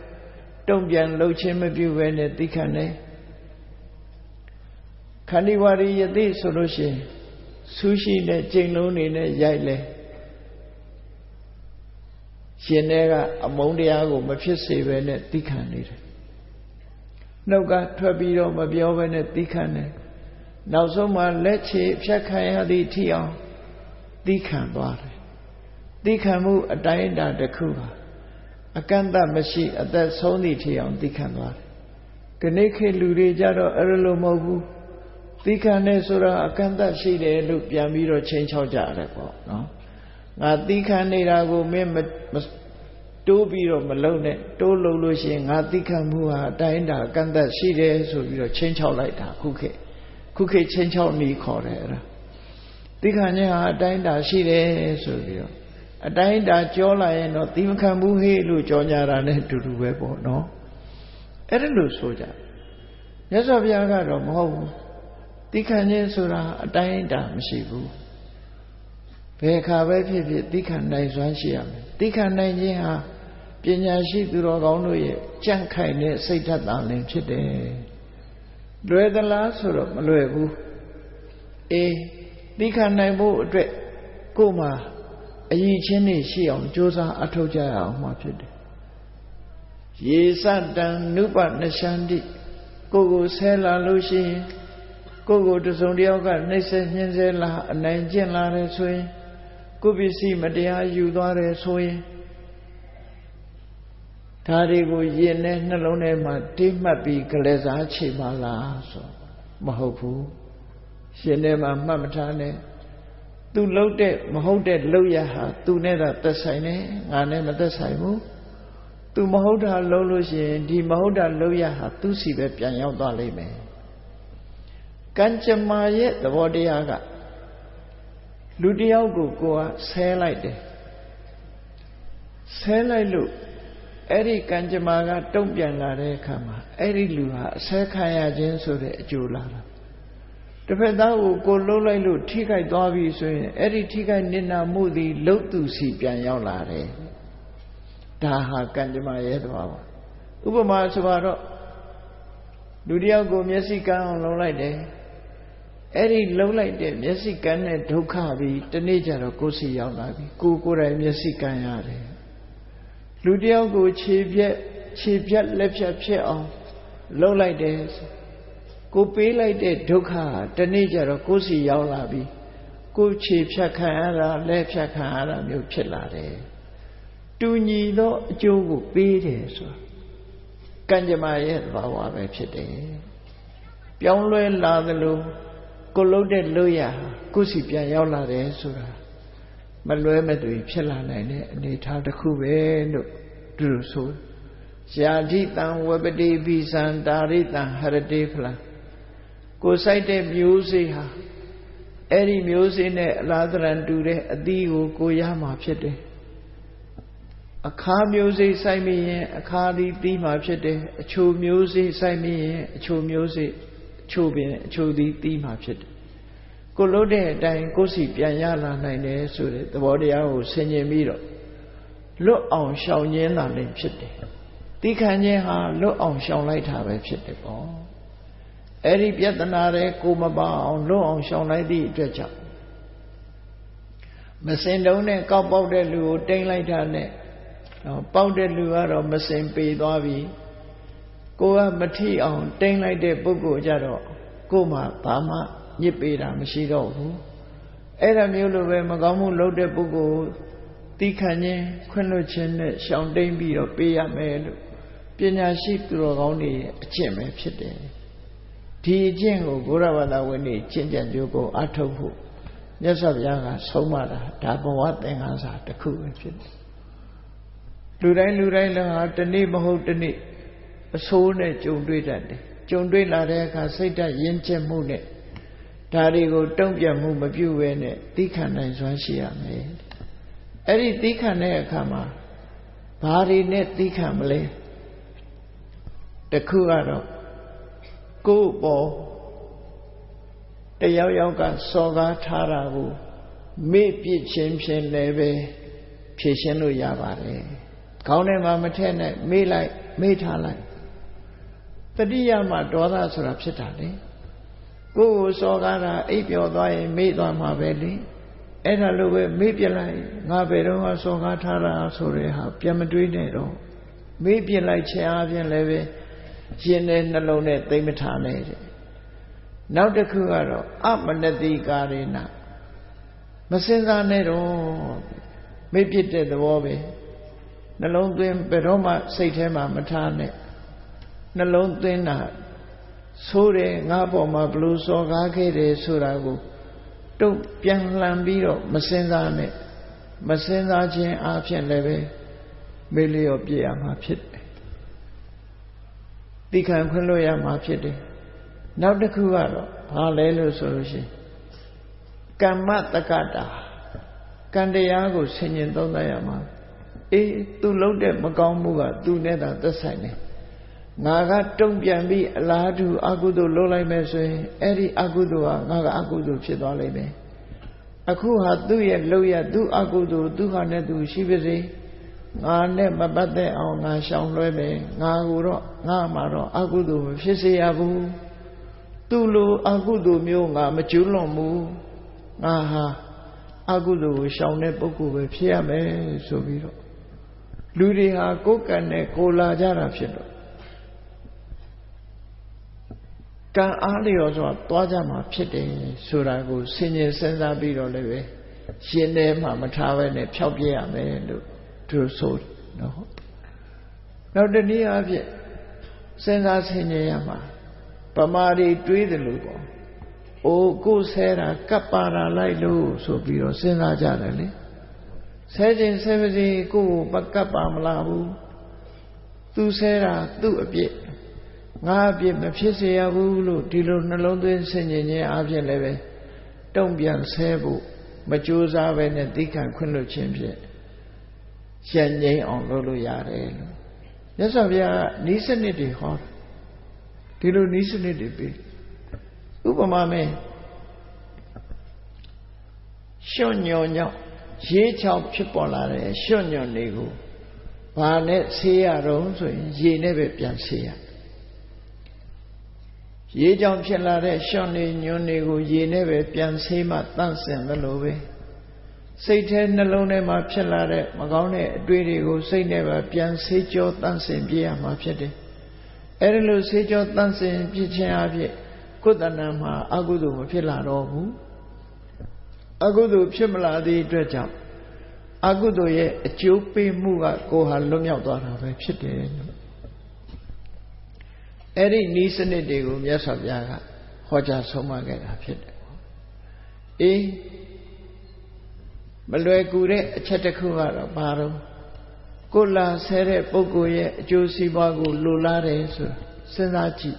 Speaker 1: Dombian Lochem Abuene Dikane Kaniwari Yadi Solution Sushi ne Jingluni ne Yaile Shenega Amondiago Mafisivene Dikane Noga Trabiro Mabiovene Dikane Now so much let's say Shakaya the Tia Dikan Bari Dikamu a Dinda de Kuba a Ganda Mashi at that Sony Tia on Dikan Bari Kaneke Lurijado Erlo Mobu Dikane Sura a Ganda Shide Luke Yamiro change how Jarabo, no? Now Dikane go must do biro Malone, do Lulushi, Nadikamu a Dinda Ganda Shide so you change how like that, cookie. Cookie change out me corner. Dikanya dinda shide so you. A dinda jola and not even Kamuhi lu Jonyaran to do webo, no? Erelu soja. Yes of Yaga of home. Dikanya sura a dinda Mishibu. Peka Vepi Dikan Nizansiam. Dikan Naya Pinyashi Durogono Jankai Satan Alim Chide. Dread the last sort of Maluebu. Dikan Naibo Dread Kuma a ye chinny she on Josa Atoja Mapid. Ye sat down Nupat Nashandi Gogo Sela Lucy Gogo to Zondioga Nessa Nenzela and Nanjan Lare Sway Kubisi Madia Udare Sway Tarigo Yene Nalone Matimapi Galeza Chimala so Mahopu Shenema Mamatane Tu loaded Mahodet Loyaha, Tu Neda Tasane, Anema Tasaimu, Tu Mahoda Loloshi, Di Mahoda Loyaha, Tu Sibe Piano Daleme. Kanchamaye, the Wadiaga Ludiago Goa, say like that. Say like look. Eri Kanjamaga don't be another kama. Eri Luha, Sakaya Jensore Julara. The Pedao go low like Lu, Tika Davi, so Eri Tika Nina Moody, low to see Pianolare. Taha Kanjama Edwa. Ubama Savaro Ludiago Messica on low like that. Eri low like that, Messican and Tokavi, the nature of Kosi Yalabi, Kukura Messica Yare. Ludiago Chipyat left your chair on low like this. Go pay like that, Doka, the nature of Kosi Yalabi. Go chip Shakara, left Shakara, Mupilare. Do ye know Joe be this? Kanjamaya Bawa Pete. Pianlo and Ladalo, go loaded Loya, Kosi Pianola Sura. Maluemedu Pilana, and they taught the Kube, do so. Siaditan Webede Bisan Daritan Haradepla. Go site music, Eri music rather than do the Dio Goyama Pete. A car music say me, a car Dima Pete, a chu music say me, a chu music, chubin, chudi Dima Pete. Golode dying Gosi Pianyala Nine so that the body I was sending mirror. Look on Shawnela Lim Chitty. Dikanya, look on Shawnlight have a chitty ball. Eri Piatanare, Kumaba on low on Shawnlight the dredger. မစင်တုံးနဲ့ကောက်ပေါက်တဲ့လူကိုတိမ့်လိုက်တာနဲ့ပေါက်တဲ့လူကတော့မစင်ပေသွားပြီကိုကမထိအောင်တိမ့်လိုက်တဲ့ပုဂ္ဂိုလ်ကြတော့ကို့မှာဘာမှညစ်ပေတာမရှိတော့ဘူးအဲ့ဒါမျိုးလိုပဲမကောင်းမှုလုပ်တဲ့ပုဂ္ဂိုလ်တိခံခြင်းခွင့်လွှတ်ခြင်းနဲ့ရှောင်တိမ့်ပြီးတော့ပေးရမယ်လို့ပညာရှိသူတော်ကောင်းတွေအကျင့်ပဲဖြစ်တယ်ဒီအကျင့်ကိုဘုရားဘာသာဝင်တွေကျင့်ကြံကြိုးကိုအထောက်ဖို့မြတ်စွာဘုရားကဆုံးမတာဒါဘဝသင်္ကန်းစာတစ်ခုပဲဖြစ်တယ်လူတိုင်းလည်းဟာတနေ့မဟုတ်တနေ့အဆိုးနဲ့ကြုံတွေ့တတ်တယ်ကြုံတွေ့လာတဲ့အခါစိတ်ဓာတ်ရင်းကျက်မှုနဲ့ဒါတွေကိုတုံ့ပြန်မှုမပြုဘဲနဲ့သီးခံနိုင်စွမ်းရှိရမယ်အဲ့ဒီသီးခံတဲ့အခါမှာဘာတွေနဲ့သီးခံမလဲတခုကတော့ကိုယ့်ပေါ်တယောက်ယောက်ကစော်ကားထားတာကိုမေ့ပြစ်ခြင်းဖြင့်လည်းပဲဖြေရှင်းလို့ရပါတယ်ခေါင်းထဲမှာမထည့်နဲ့မေ့ထားလိုက်တတိယမှာဒေါသဆိုတာဖြစ်တာလေကိုယ်ကိုစော်ကားတာအိပ်ပျော်သွားရင်မေ့သွားမှာပဲလေအဲ့ဒါလိုပဲမေ့ပြလိုက်ငါဘယ်တော့မှစော်ကားထားတာဆိုတဲ့ဟာပြန်မတွေးနဲ့တော့မေ့ပြလိုက်ခြင်းအပြင်လည်းပဲရှင်တဲ့နှလုံးနဲ့သိမ့်မထားနဲ့တဲ့နောက်တစ်ခုကတော့အမနတိကာရေနမစင်စားနဲ့တော့မေ့ပြတဲ့သဘောပဲနှလုံးသွင်းဘယ်တော့မှစိတ်ထဲမှာမထားနဲ့နှလုံးသွင်းတာဆိုးတယ်ငါ့ပေါ်မှာဘလို့စော်ကားခဲ့တယ်ဆိုတာကိုတုတ်ပြန်လှန်ပြီးတော့မစင်စားနဲ့မစင်စားခြင်းအပြင်လည်းပဲမေ့လျော့ပြရမှာဖြစ်တယ်တိခံခွင့်လွှတ်ရမှာဖြစ်တယ်နောက်တစ်ခုကတော့ဘာလဲလို့ဆိုလို့ရှိရင်ကမ္မတက္ကတာကံတရားကိုဆင်ញင်သုံးသပ်ရမှာအေးသူလုပ်တဲ့မကောင်းမှုကသူနဲ့သာသက်ဆိုင်တယ်ငါကတုံ့ပြန်ပြီးအလားတူအကုသိုလ်လုပ်လိုက်မယ်ဆိုရင်အဲ့ဒီအကုသိုလ်ဟာငါကအကုသိုလ်ဖြစ်သွားလိမ့်မယ်အခုဟာသူ့ရဲ့လုပ်ရသူ့အကုသိုလ်သူဟာနဲ့သူရှိပါစေငါနဲ့မပတ်သက်အောင်ငါရှောင်လွှဲမယ်ငါကိုတော့ငါမှာတော့အကုသိုလ်မဖြစ်စေရဘူးသူ့လိုအကုသိုလ်မျိုးငါမကျူးလွန်ဘူးငါဟာအကုသိုလ်ကိုရှောင်တဲ့ပုဂ္ဂိုလ်ပဲဖြစ်ရမယ်ဆိုပြီးတော့လူတွေဟာကိုယ်ကံနဲ့ကိုလာကြတာဖြစ်တော့ကံအားလျော်စွာသွားကြမှာဖြစ်တယ်ဆိုတာကိုဆင်ញင်စဉ်းစားပြီးတော့လည်းပဲရှင်ထဲမှာမထားဘဲနဲ့ဖြောက်ပြရမယ်လို့သူဆိုနော်နောက်တနည်းအားဖြင့်စဉ်းစားဆင်ញင်ရမှာပမာတွေတွေးတယ်လို့ပေါ့အိုးကိုဆဲတာကပ်ပါတာလိုက်လို့ဆိုပြီးတော့စဉ်းစားကြတယ်လေဆဲခြင်းဆဲပါစေကိုယ်ကိုကပ်ပါမလားဘူးသူဆဲတာသူ့အပြစ်ငါအပြစ်မဖြစ်စေရဘူးလို့ဒီလိုနှလုံးသွင်းဆင်ញင်ခြင်းအပြင်လည်းပဲတုံ့ပြန်ဆဲဖို့မကြိုးစားပဲနဲ့သိခံခွင့်လွှတ်ခြင်းဖြင့်ရှင်းငိမ့်အောင်လုပ်လို့ရတယ်လို့မြတ်စွာဘုရားကဤစနစ်တွေဟောဒီလိုဤစနစ်တွေပြီးဥပမာမဲ့ရွှွညော်ညောက်ရေးချောက်ဖြစ်ပေါ်လာတဲ့ရွှွညော်တွေကိုဘာနဲ့ဆေးရတော့ဆိုရင်ရေနဲ့ပဲပြန်ဆေးရရေကြောင့်ဖြစ်လာတဲ့ရွှွနေညွန်းတွေကိုရေနဲ့ပဲပြန်ဆေးမှတန့်စင်သလိုပဲစိတ်ထဲနှလုံးထဲမှာဖြစ်လာတဲ့မကောင်းတဲ့အတွေ့တွေကိုစိတ်နဲ့ပဲပြန်ဆေးကြောတန့်စင်ပြရမှာဖြစ်တယ်အဲဒီလိုဆေးကြောတန့်စင်ပြခြင်းအဖြစ်ကိုယ်တဏ္ဍာမှာအကုသိုလ်မဖြစ်လာတော့ဘူးအကုသိုလ်ဖြစ်မလာသည့်အတွက်ကြောင့်အကုသိုလ်ရဲ့အကျိုးပေးမှုကကိုယ်ဟာလွတ်မြောက်သွားတာပဲဖြစ်တယ်အဲ့ဒီဤစနစ်တွေကိုမြတ်စွာဘုရားကဟောကြားဆုံးမခဲ့တာဖြစ်တယ်အေးမလွယ်ကူတဲ့အချက်တစ်ခုကတော့ဘာလို့ကိုလာဆဲတဲ့ပုဂ္ဂိုလ်ရဲ့အကျိုးစီးပွားကိုလိုလားတယ်ဆိုစဉ်းစားကြည့်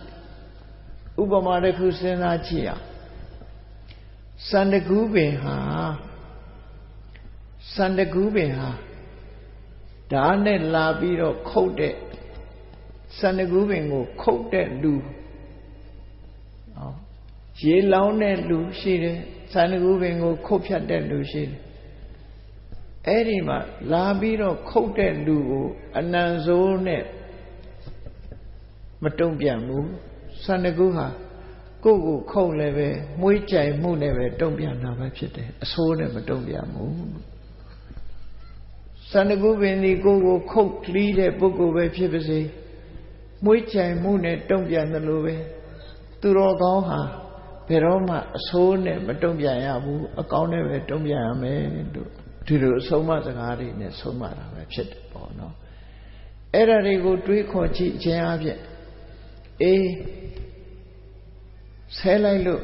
Speaker 1: ဥပမာတစ်ခုစဉ်းစားကြည့်အောင်စန္ဒကူးပင်ဟာဓာတ်နဲ့လာပြီးတော့ခုတ်တဲ့စန္ဒကူးပင်ကိုခုတ်တဲ့လူရေလောင်းတဲ့လူရှိတယ်စန္ဒကူးပင်ကိုခုတ်ဖြတ်တဲ့လူရှိတယ်အဲ့ဒီမှာလာပြီးတော့ခုတ်တဲ့လူကိုအနံစိုးနဲ့မတုံ့ပြန်ဘူးစန္ဒကူးဟာ ကိုခုတ်လည်းပဲမွေးကြိုင်မှုနဲ့ပဲတုံ့ပြန်တာပဲဖြစ်တယ်အဆိုးနဲ့မတုံ့ပြန်ဘူးစန္ဒကုပင်ဒီကိုခုတ်လီးတဲ့ပုဂ္ဂိုလ်ပဲဖြစ်ပါစေမွေးကြိုင်မှုနဲ့တုံ့ပြန်တယ်လို့ပဲသူတော်ကောင်းဟာဘယ်တော့မှအဆိုးနဲ့မတုံ့ပြန်ရဘူးအကောင်းနဲ့ပဲတုံ့ပြန်ရမယ်လို့ဒီလိုအဆုံးအမစကားတွေနဲ့ဆုံးမတာပဲဖြစ်တယ်ပေါ့နော်အဲ့ဒါတွေကိုတွေးခေါ်ကြည့်ခြင်းအပြင်အေးဆဲလိုက်လို့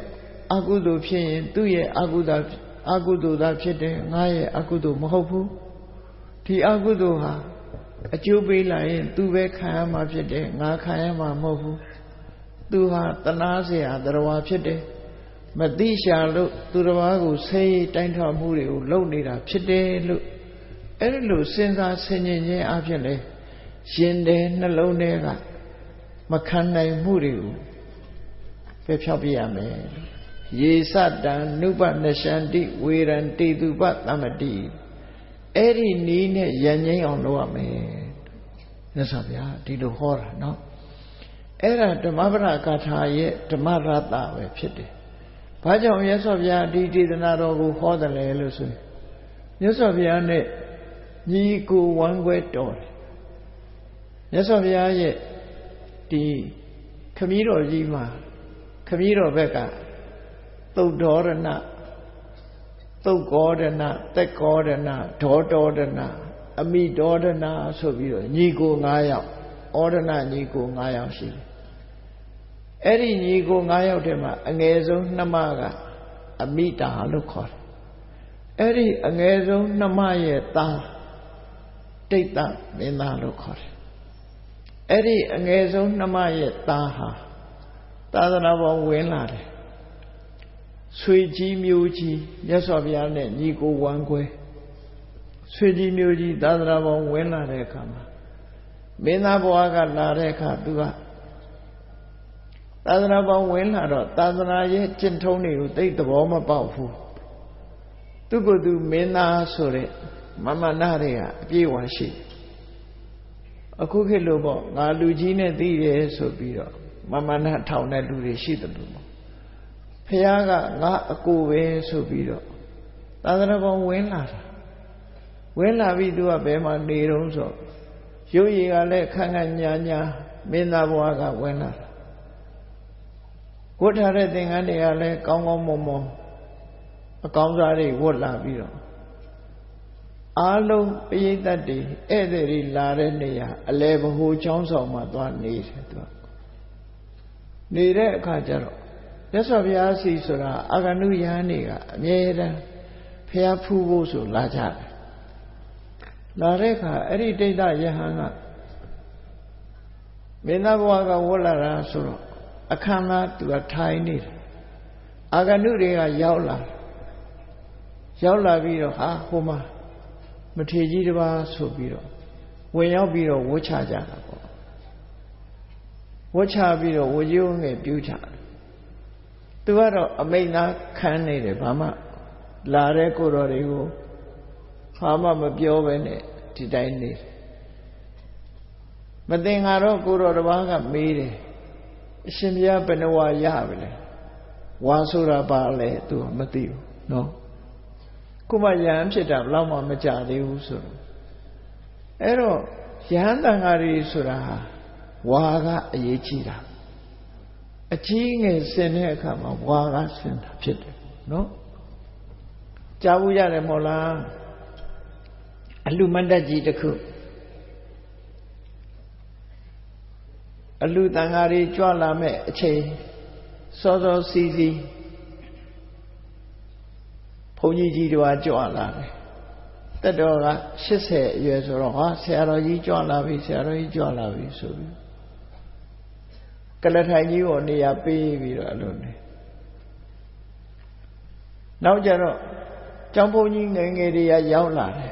Speaker 1: အကုသိုလ်ဖြစ်ရင်သူ့ရဲ့အကုသိုလ်သာဖြစ်တယ်ငါရဲ့အကုသိုလ်မဟုတ်ဘူးဒီအကုသိုလ်ဟာအကျိုးပေးလာရင်သူပဲခံရမှာဖြစ်တယ်ငါခံရမှာမဟုတ်ဘူးသူဟာတနာเสียတရားဖြစ်တယ်မသိရှာလို့သူတစ်ပါးကိုဆဲရေးတိုင်းထွာမှုတွေကိုလုပ်နေတာဖြစ်တယ်လို့အဲ့ဒီလိုစဉ်းစားဆင်ခြင်ခြင်းအဖြစ်လေရှင်တဲ့နှလုံးထဲကမခံနိုင်မှုတွေကိုပဲဖြောက်ပြရမယ်ယေစတံနုပနရှန္တိဝေရံတေတုပသမတိအဲ့ဒီနီးနဲ့ရန်ငိမ့်အောင်လုပ်ရမယ်မြတ်စွာဘုရားဒီလိုဟောတာနော်အဲ့ဒါဓမ္မပဒဂါထာရဲ့ဓမ္မရတပဲဖြစ်တယ်ဘာကြောင့်မြတ်စွာဘုရားဒီဒေသနာတော်ကိုဟောတယ်လဲလို့ဆိုရင်မြတ်စွာဘုရားနဲ့ညီကိုဝမ်းခွဲတော်တယ်မြတ်စွာဘုရားရဲ့ဒီခမည်းတော်ကြီးမှာခမည်းတော်ဘက်ကသုတ်တော်ရဏသုတ်ကောဒနာသက်ကောဒနာဒေါတောဒနာအမိဒေါဒနာဆိုပြီးတော့ညီကို9ယောက်ဩဒနာညီကို9ယောက်ရှိတယ်အဲ့ဒီညီကို9ယောက်ထဲမှာအငယ်ဆုံးနှမကအမိတာလို့ခေါ်တယ်အဲ့ဒီအငယ်ဆုံးနှမရဲ့သားတိတ်တမင်းသားလို့ခေါ်တယ်အဲ့ဒီအငယ်ဆုံးနှမရဲ့သားဟာသာသနာပေါ်ဝင်လာတယ်ဆွေကြီးမျိုးကြီးမြတ်စွာဘုရားနဲ့ညီကိုဝမ်းခွဲဆွေကြီးမျိုးကြီးသာသနာပေါ်ဝင်လာတဲ့အခါမှာမင်းသားဘဝကလာတဲ့အခါသူကသာသနာပေါ်ဝင်လာတော့သာသနာရဲ့ကျင့်ထုံးတွေကိုသိသဘောမပေါက်ဘူးသူကသူမင်းသားဆိုတဲ့မမနာတွေကအပြည့်အဝရှိအခုခေတ်လို့ပေါ့ငါလူကြီးနဲ့သိတယ်ဆိုပြီးတော့မမနာထောင်တဲ့လူတွေရှိတယ်လို့ပေါ့ဖះကငါအကိုပဲဆိုပြီးတော့သာသနာပေါ်ဝင်လာတာဝင်လာပြီးသူကဘယ်မှာနေတုံးဆိုရုပ်ရည်ကလည်းခန့်ခန့်ညာညာမင်းသားဘဝကဝင်လာတာဝတ်ထားတဲ့သင်္ကန်းတွေကလည်းကောင်းကောင်းမွန်မွန်အကောင်းစားတွေဝတ်လာပြီးတော့အားလုံးပရိသတ်တွေဧည့်သည်တွေလာတဲ့နေရာအလဲဘ ਹੁ ချောင်းဆောင်မှာသွားနေတယ်သူကနေတဲ့အခါကျတော့မြတ်စွာဘုရားစီဆိုတာအာဂနုယဟန်တွေကအမြဲတမ်းဖះဖူးဖို့ဆိုလာကြတယ်လာတဲ့အခါအဲ့ဒီဒိဋ္ဌယဟန်ကမင်းသားဘဝကဝတ်လာတာဆိုတော့အခမ်းအနားသူကထိုင်နေတယ်အာဂနုတွေကရောက်လာပြီးတော့ဟာဟိုမှာမထေရကြီးတစ်ပါးဆိုပြီးတော့ဝင်ရောက်ပြီးတော့ဝှချကြတာပေါ့ဝှချပြီးတော့ဝကြီးဝငယ်ပြူးချတယ်သူကတော့အမိန့်သားခံနေတယ်ဘာမှလာတဲ့ကိုတော်တွေကိုဘာမှမပြောဘဲနဲ့ဒီတိုင်းနေတယ်မသိငါတော့ကိုတော်တစ်ပါးကမေးတယ်အရှင်ဘုရားဘယ်နှဝါရပြီလဲဝါဆိုတာပါလဲသူကမသိဘူးနော်ခုမှယဟန်ဖြစ်တာဘလောက်မှမကြသေးဘူးဆိုတော့အဲ့တော့ယဟန်တန်ဃာတွေဆိုတာဟာဝါကအရေးကြီးတာအကြီးငယ်ဆင်တဲ့အခါမှာဝါကဆင်တာဖြစ်တယ်နော်ကြားဘူးရတယ်မဟုတ်လားအလှမန္တကြီးတစ်ခုအလှတန်ဃာတွေကြွလာမဲ့အချိန်စောစောစီစီဘုန်းကြီးကြီးတို့ကကြွလာတယ်တက်တော်က80အရွယ်ဆိုတော့ဟာဆရာတော်ကြီးကြွလာပြီဆရာတော်ကြီးကြွလာပြီဆိုပြီးကလထိုင်ကြီးကိုနေရာပေးပြီးတော့အလိုနေနောက်ကြတော့ကျောင်းဘုန်းကြီးငယ်ငယ်တွေကရောက်လာတယ်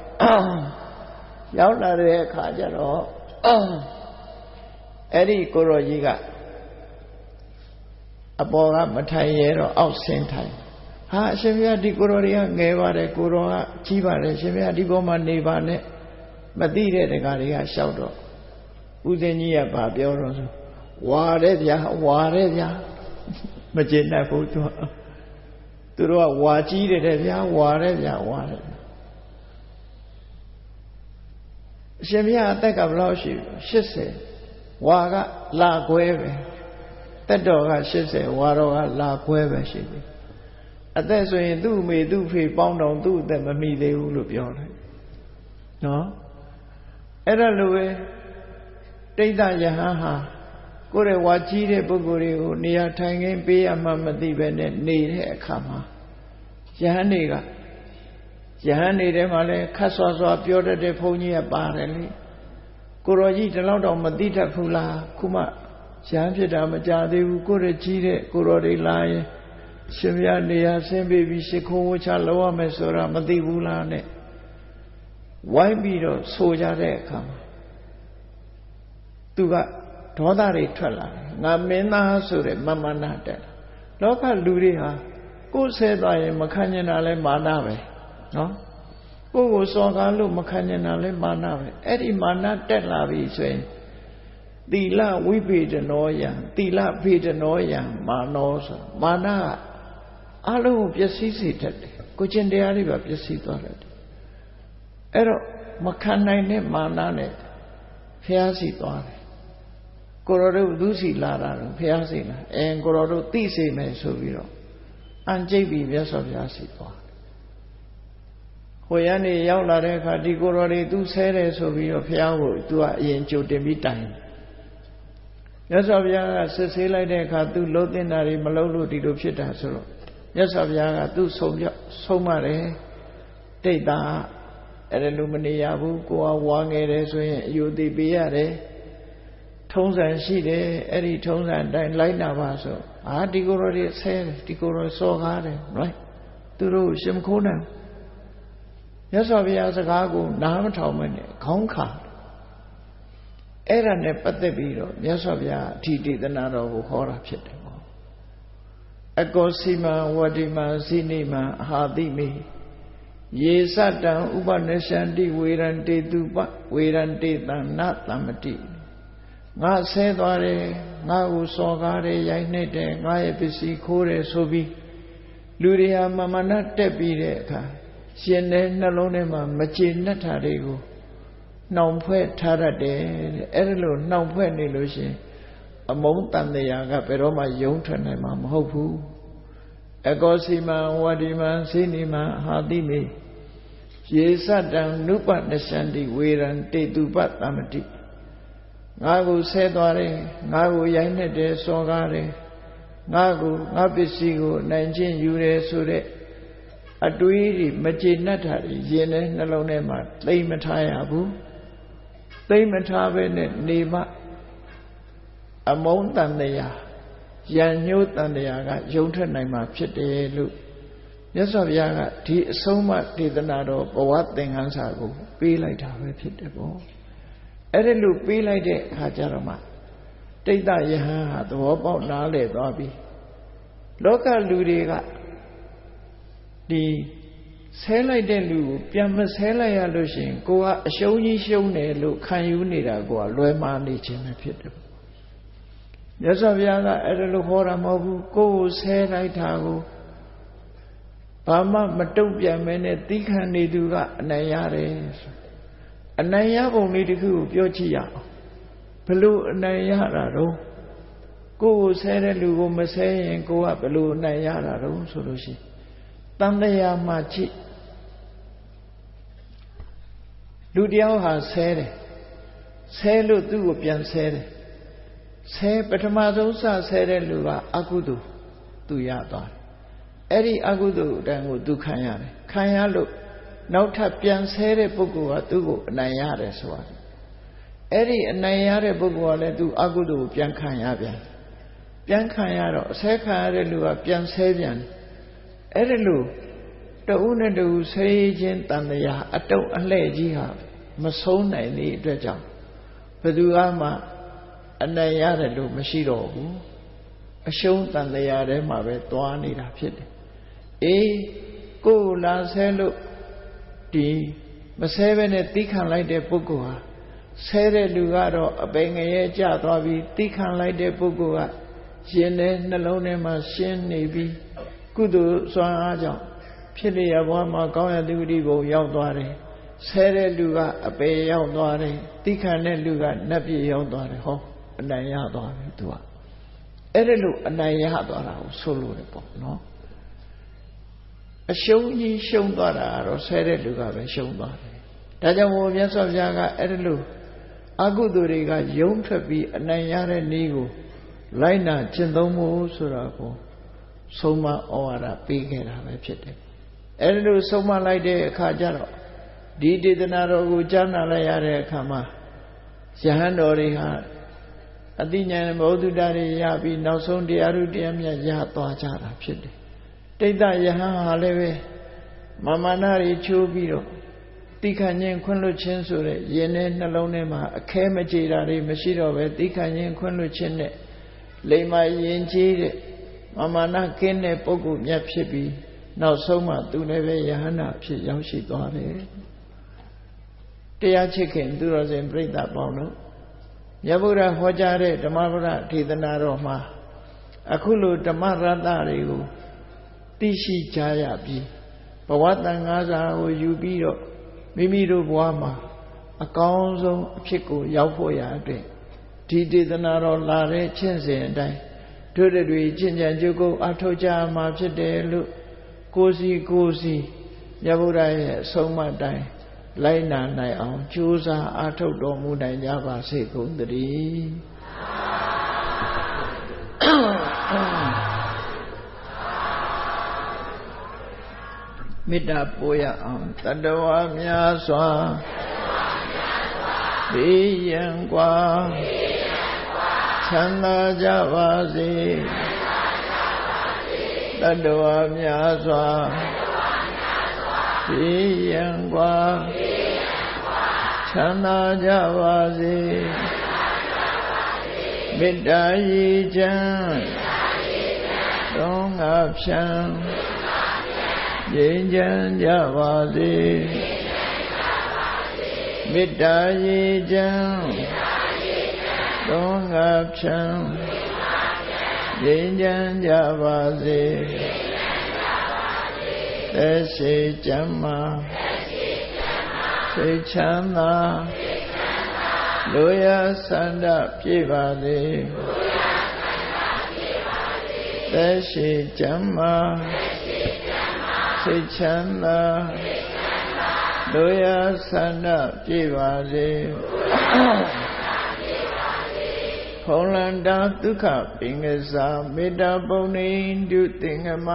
Speaker 1: ရောက်လာတဲ့အခါကျတော့အဲ့ဒီကိုရောကြီးကအပေါ်ကမထိုင်ရဲတော့အောက်ဆင်းထိုင်ဟာအရှင်ဘုရားဒီကိုရောတွေကငယ်ပါတယ်ကိုရောကကြီးပါတယ်ရှင်ဘုရားဒီပေါ်မှာနေပါနဲ့မသိတဲ့တကားတွေကရှောက်တော့ဦးဇင်းကြီးကဗာပြောတော့ဆိုဝါတဲ့ဗျာဝါတဲ့ဗျာ mà chuyện này phụ thuộc tôi đó hòa chi để giá hòa đấy xem ra tất cả lao sĩ shit se hòa cái là quê về tất đó cái shit se hòa đó cái là quê về shit ở đây rồi tu mì tu phi bao đồng tuแต่mà mì đều được rồi đóအဲ့ဒါလိုပဲတိဋ္ဌယဟန်ဟာကိုယ်ရဲ့ဝါကြီးတဲ့ပုဂ္ဂိုလ်တွေကိုနေရာထိုင်ခင်းပေးရမှမသိပဲနဲ့နေတဲ့အခါမှာယဟန်တွေထဲမှာလည်းခတ်ဆွာဆွာပြောတတ်တဲ့ဘုန်းကြီးကပါတယ်လေကိုရောကြီးဒီလောက်တော့မသိတတ်ဘူးလားခုမှယဟန်ဖြစ်တာမကြသေးဘူးကိုယ်ရဲ့ကြီးတဲ့ကိုရောတွေလာရင်ရှင်ပြနေရာဆင်းပေးပြီးရှ िख ုံးဝချလောက်ရမယ်ဆိုတာမသိဘူးလားနဲ့ဝိုင်းပြီးတော့ဆိုကြတဲ့အခါမှာသူကဒေါသတွေထွက်လာတယ်ငါမင်းသားဆိုတဲ့မာနတက်လောကလူတွေဟာကိုယ်ဆဲသွားရင်မခံကျင်တာလဲမာနပဲနော်ကိုယ်ကိုစော်ကားလို့မခံကျင်တာလဲမာနပဲအဲ့ဒီမာနတက်လာပြီဆိုရင်သီလဝိပေဒနောယံသီလဖေဒနောယံမာနောဆိုမာနအလုံးကိုပျက်စီးစေတတ်တယ်ကိုကျင့်တရားတွေပါပျက်စီးသွားတယ်အဲ့တော့မခံနိုင်တဲ့မာနနဲ့ဖျားစီသွားတယ်ကိုရောတို့သူစီလာတာတော့ဖျားစီလာကိုရောတို့သိစေမယ်ဆိုပြီးတော့အန်ကျိတ်ပြီးမြတ်စွာဘုရားစီသွားဟိုရနေရောက်လာတဲ့အခါဒီကိုရောတွေသူဆဲတယ်ဆိုပြီးတော့ဖျားကိုသူကအရင်ကြိုတင်ပြီးတိုင်မြတ်စွာဘုရားကစစ်ဆေးလိုက်တဲ့အခါသူလှုပ်တင်တာတွေမလှုပ်လို့ဒီလိုဖြစ်တာဆိုတော့မြတ်စွာဘုရားကသူ့ဆုံးမတယ်တိတ်တာအဲ့ဒါလိုမနေရဘူးကိုကဝါငယ်တယ်ဆိုရင်အယူသိပေးရတယ်ထုံးစံရှိတယ်အဲ့ဒီထုံးစံအတိုင်းလိုက်နာပါဆိုဒီကိုယ်တော်တွေဆဲတယ်ဒီကိုယ်တော်စော်ကားတယ်နော်သူတို့ရှင်မခိုးနိုင်မြတ်စွာဘုရားစကားကိုနားမထောင်မနဲ့ခေါင်းခါအဲ့ဒါနဲ့ပတ်သက်ပြီးတော့မြတ်စွာဘုရားအဋ္ဌိဒေသနာတော်ကိုဟောတာဖြစ်တယ်ပေါ့အကောစီမံဝတိမံဇိနိမံအဟာတိမေယေသတံဥပနရှန္တိဝေရံတေတုပဝေရံတေတံနတမတိငါဆဲသွားတယ်ငါ့ကိုစော်ကားတယ်ရိုက်နှိပ်တယ်ငါရဲ့ပစ္စည်းခိုးတယ်ဆိုပြီးလူတွေဟာမာနတက်ပြီးတဲ့အခါရှင်တဲ့နှလုံးထဲမှာမကျေနပ်တာတွေကိုနှောင်ဖွဲ့ထားတတ်တယ်အဲ့ဒါလို့နှောင်ဖွဲ့နေလို့ရှင်အမုန်းတန်တရားကဘယ်တော့မှယုံထွက်နိုင်မှာမဟုတ်ဘူးအကောစီမံဝတိမံစိနိမံဟာတိမေယေသတံနုပနရှန္တိဝေရံတေတုပတမတိငါကိုဆဲသွားတယ်ငါကိုရိုက်နှက်တယ်စော်ကားတယ်ငါပစ္စည်းကိုနိုင်ချင်းယူတယ်ဆိုတဲ့အတွေးတွေမကျေနပ်တာတွေရင်ထဲနှလုံးထဲမှာသိမထားရဘူးသိမထားပဲနဲ့နေမှအမုန်းတန်တရားရန်ညှိုးတန်တရားကယုံထွက်နိုင်မှာဖြစ်တယ်လို့မြတ်စွာဘုရားကဒီအဆုံးအမဒေသနာတော်ဘဝသင်္ကန်းစာကိုပေးလိုက်တာပဲဖြစ်တယ်ပေါ့အဲ့ဒီလိုပေးလိုက်တဲ့အခါကျတော့မှတိဋ္ဌယဟန်ဟာသဘောပေါက်နားလည်သွားပြီလောကလူတွေကဒီဆဲလိုက်တဲ့လူကိုပြန်မဆဲလိုက်ရလို့ရှိရင်ကိုကအရှုံးကြီးရှုံးတယ်လို့ခံယူနေတာကိုကလွဲမှားနေခြင်းပဲဖြစ်တယ်မြတ်စွာဘုရားကအဲ့ဒါလိုဟောတာမဟုတ်ဘူးကိုယ်ဆဲလိုက်တာကိုဘာမှမတုံ့ပြန်မဲနဲ့သီးခံနေသူကအနိုင်ရတယ်အနိုင်ရပုံလေးတစ်ခုကိုပြောကြည့်ရအောင်ဘလို့အနိုင်ရတာတော့ကိုယ်ဆဲတဲ့လူကိုမဆဲရင်ကိုကဘလို့အနိုင်ရတာတော့ဆိုလို့ရှိရင်တန်တရားမှကြည့်လူတယောက်ဟာဆဲတယ်ဆဲလို့သူ့ကိုပြန်ဆဲတယ်ဆဲပထမဆုံးဆဲတဲ့လူကအကုသိုလ်သူရသွားတယ်အဲ့ဒီအကုသိုလ်အတိုင်းကိုသူခံရတယ်ခံရလို့နောက်ထပ်ပြန်ဆဲတဲ့ပုဂ္ဂိုလ်ကသူ့ကိုအနိုင်ရတယ်ဆိုတာအဲ့ဒီအနိုင်ရတဲ့ပုဂ္ဂိုလ်ကလည်းသူအကုသိုလ်ကိုပြန်ခံရပြန်ခံရတော့အဆဲခံရတဲ့လူကပြန်ဆဲပြန်အဲ့ဒီလိုတဦးနဲ့တဦးဆဲခြင်းတန်တရားအတုံအလှဲ့ကြီးဟာမဆုံးနိုင်တဲ့အတွက်ကြောင့်ဘယ်သူမှအနိုင်ရတယ်လို့မရှိတော့ဘူးအရှုံးတန်တရားထဲမှာပဲသွားနေတာဖြစ်တယ်ကိုယ်လာဆဲလို့ဒီမဆဲဘဲနဲ့တိခံလိုက်တဲ့ပုဂ္ဂိုလ်ဟာဆဲတဲ့လူကတော့အပိန်ငရဲကျသွားပြီးတိခံလိုက်တဲ့ပုဂ္ဂိုလ်က ရှင်တဲ့နှလုံးထဲမှာရှင်းနေပြီးကုသိုလ်စွမ်းအားကြောင့်ဖြစ်လျက်ဘဝမှာကောင်းရသုတိဘုံရောက်သွားတယ်ဆဲတဲ့လူကအပေရောက်သွားတယ်တိခဏတဲ့လူကနတ်ပြည်ရောက်သွားတယ်ဟောအနိုင်ရသွားပြီသူကအဲ့ဒါလို့အနိုင်ရသွားတာကိုဆိုလို့ရပေါ့နော်အရှုံးကြီးရှုံးသွားတာတော့ဆဲတဲ့လူကပဲရှုံးသွားတယ်ဒါကြောင့်မို့မြတ်စွာဘုရားကအဲ့ဒါလို့အကုသိုလ်တွေကယုံထွက်ပြီးအနိုင်ရတဲ့နည်းကိုလိုက်နာကျင့်သုံးဖို့ဆိုတာကိုဆုံးမဩဝါဒပေးခဲ့တာပဲဖြစ်တယ်အဲ့ဒါလို့ဆုံးမလိုက်တဲ့အခါကျတော့ဒီဒေသနာတော်ကိုကြားနာလိုက်ရတဲ့အခါမှာယဟန်တော်တွေဟာအသိဉာဏ်ဘောဓုတတွေရပြီးနောက်ဆုံးတရားထုတရားမြတ်ရသွားကြတာဖြစ်တယ်တိဋ္ဌယဟန်ဟာလည်းပဲမာနတွေချိုးပြီးတော့တိခဏ်ချင်းခွင့်လွှတ်ခြင်းဆိုတဲ့ယင်တဲ့နှလုံးထဲမှာအခဲမကြေတာတွေမရှိတော့ပဲတိခဏ်ချင်းခွင့်လွှတ်ခြင်းနဲ့လိမ္မာယင်ကြီးတဲ့မာနကင်းတဲ့ပုဂ္ဂိုလ်မြတ်ဖြစ်ပြီးနောက်ဆုံးမှသူလည်းပဲယဟန္တာဖြစ်ရောက်ရှိသွားတယ်တရားချစ်ခင်သူတော်စင်ပြိဿပေါင်းတို့မြတ်ဗုဒ္ဓဟောကြားတဲ့ဓမ္မပဒဒေသနာတော်မှာအခုလိုဓမ္မရတ္တတွေကိုသိရှိကြရပြီးဘဝတန်ခါးစာကိုယူပြီးတော့မိမိတို့ဘဝမှာအကောင်းဆုံးအဖြစ်ကိုရောက်ဖို့ရအတွက်ဒီဒေသနာတော်လာတဲ့ချင်းစဉ်အတိုင်းတို့တွေချင်းချံကြုတ်ကုတ်အထောက်ကြမှာဖြစ်တယ်လို့ကိုယ်စီမြတ်ဗုဒ္ဓရဲ့အဆုံးအမတိုင်းလိုက်နာနိုင်အောင်ကြိုးစားအားထုတ်တော်မူနိုင်ကြပါစေကုန်သတည်းမေတ္တာပို့ရအောင်တတ္တဝါများစွာဘေးရန်กว่าချမ်းသာကြပါစေတတ္တဝါများစွာဘေးရန်กว่าချမ်းသာကြပါစေမေတ္တာရည်ချမ်းသုံးငါဖြံငြိမ်းချမ်းကြပါစေမေတ္တာရည်ချမ်းသုံးငါဖြံငြိမ်းချမ်းကြပါစေသက်ရှိကျမ်းမာစိတ်ချမ်းသာလူရဆန္ဒပြည့်ပါစေသက်ရှိကျမ်းမာစိတ်ချမ်းသာလူရဆန္ဒပြည့်ပါစေဖုံလန္တာဒုက္ခပင်ကစားမေတ္တာပုံနေတုသင်္ကမ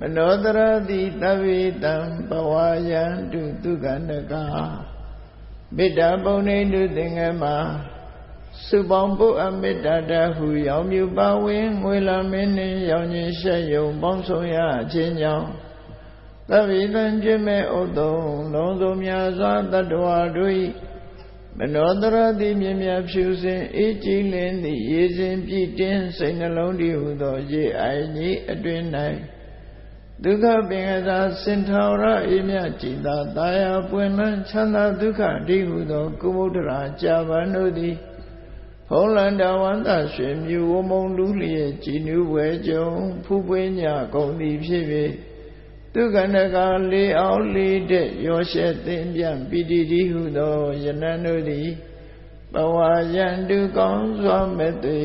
Speaker 1: မနောတရတိသဗ္ဗေတံဘဝယံတုဒုက္ခနကမေတ္တာပုံနေတုသင်္ကမစုပေါင်းပုအမေတ္တာတဟုရောင်မြူပါဝင်ငွေလာမင်းနှင့်ရောင်ခြင်းရှက်ယုံပေါင်းဆောင်ရခြင်းကြောင့်သဗ္ဗေတံကျင့်မဲ့ဥဒုံလုံးစုံများစွာတတ္တဝါတို့၏မနောတရတိမြင်မြဖြူစင်အေးကြည်လင်းသည့်ရေစဉ်ပြည့်တင်းစိတ်နှလုံးတည်းဟုသောရေအိုင်ကြီးအတွင်၌ဒုက္ခပင်ကစားစင်ထောရအေးမြကြည်သာတာယာပွင့်လန်းချမ်းသာဒုက္ခတည်းဟုသောကုမုဒ္ဒရာကြာပန်တို့သည်ဖုံးလန္တဝန္တရွှေမြူဝမုံလူလျက်ကြည်နူးဝဲကြုံဖူးပွေးညကုန်သည်ဖြစ်၍ဒုက္ခနကလေးအောင်လေးတဲ့ရောရှက်သင်ပြန်ပိတိတိဟုသောယနန်တို့သည်ဘဝယံတုကောင်းစွာမဲ့သွေ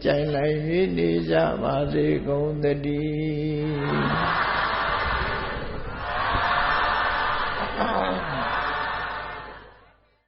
Speaker 1: ကြိုင်လိုက်၍နေကြပါစေကုန်သတည်း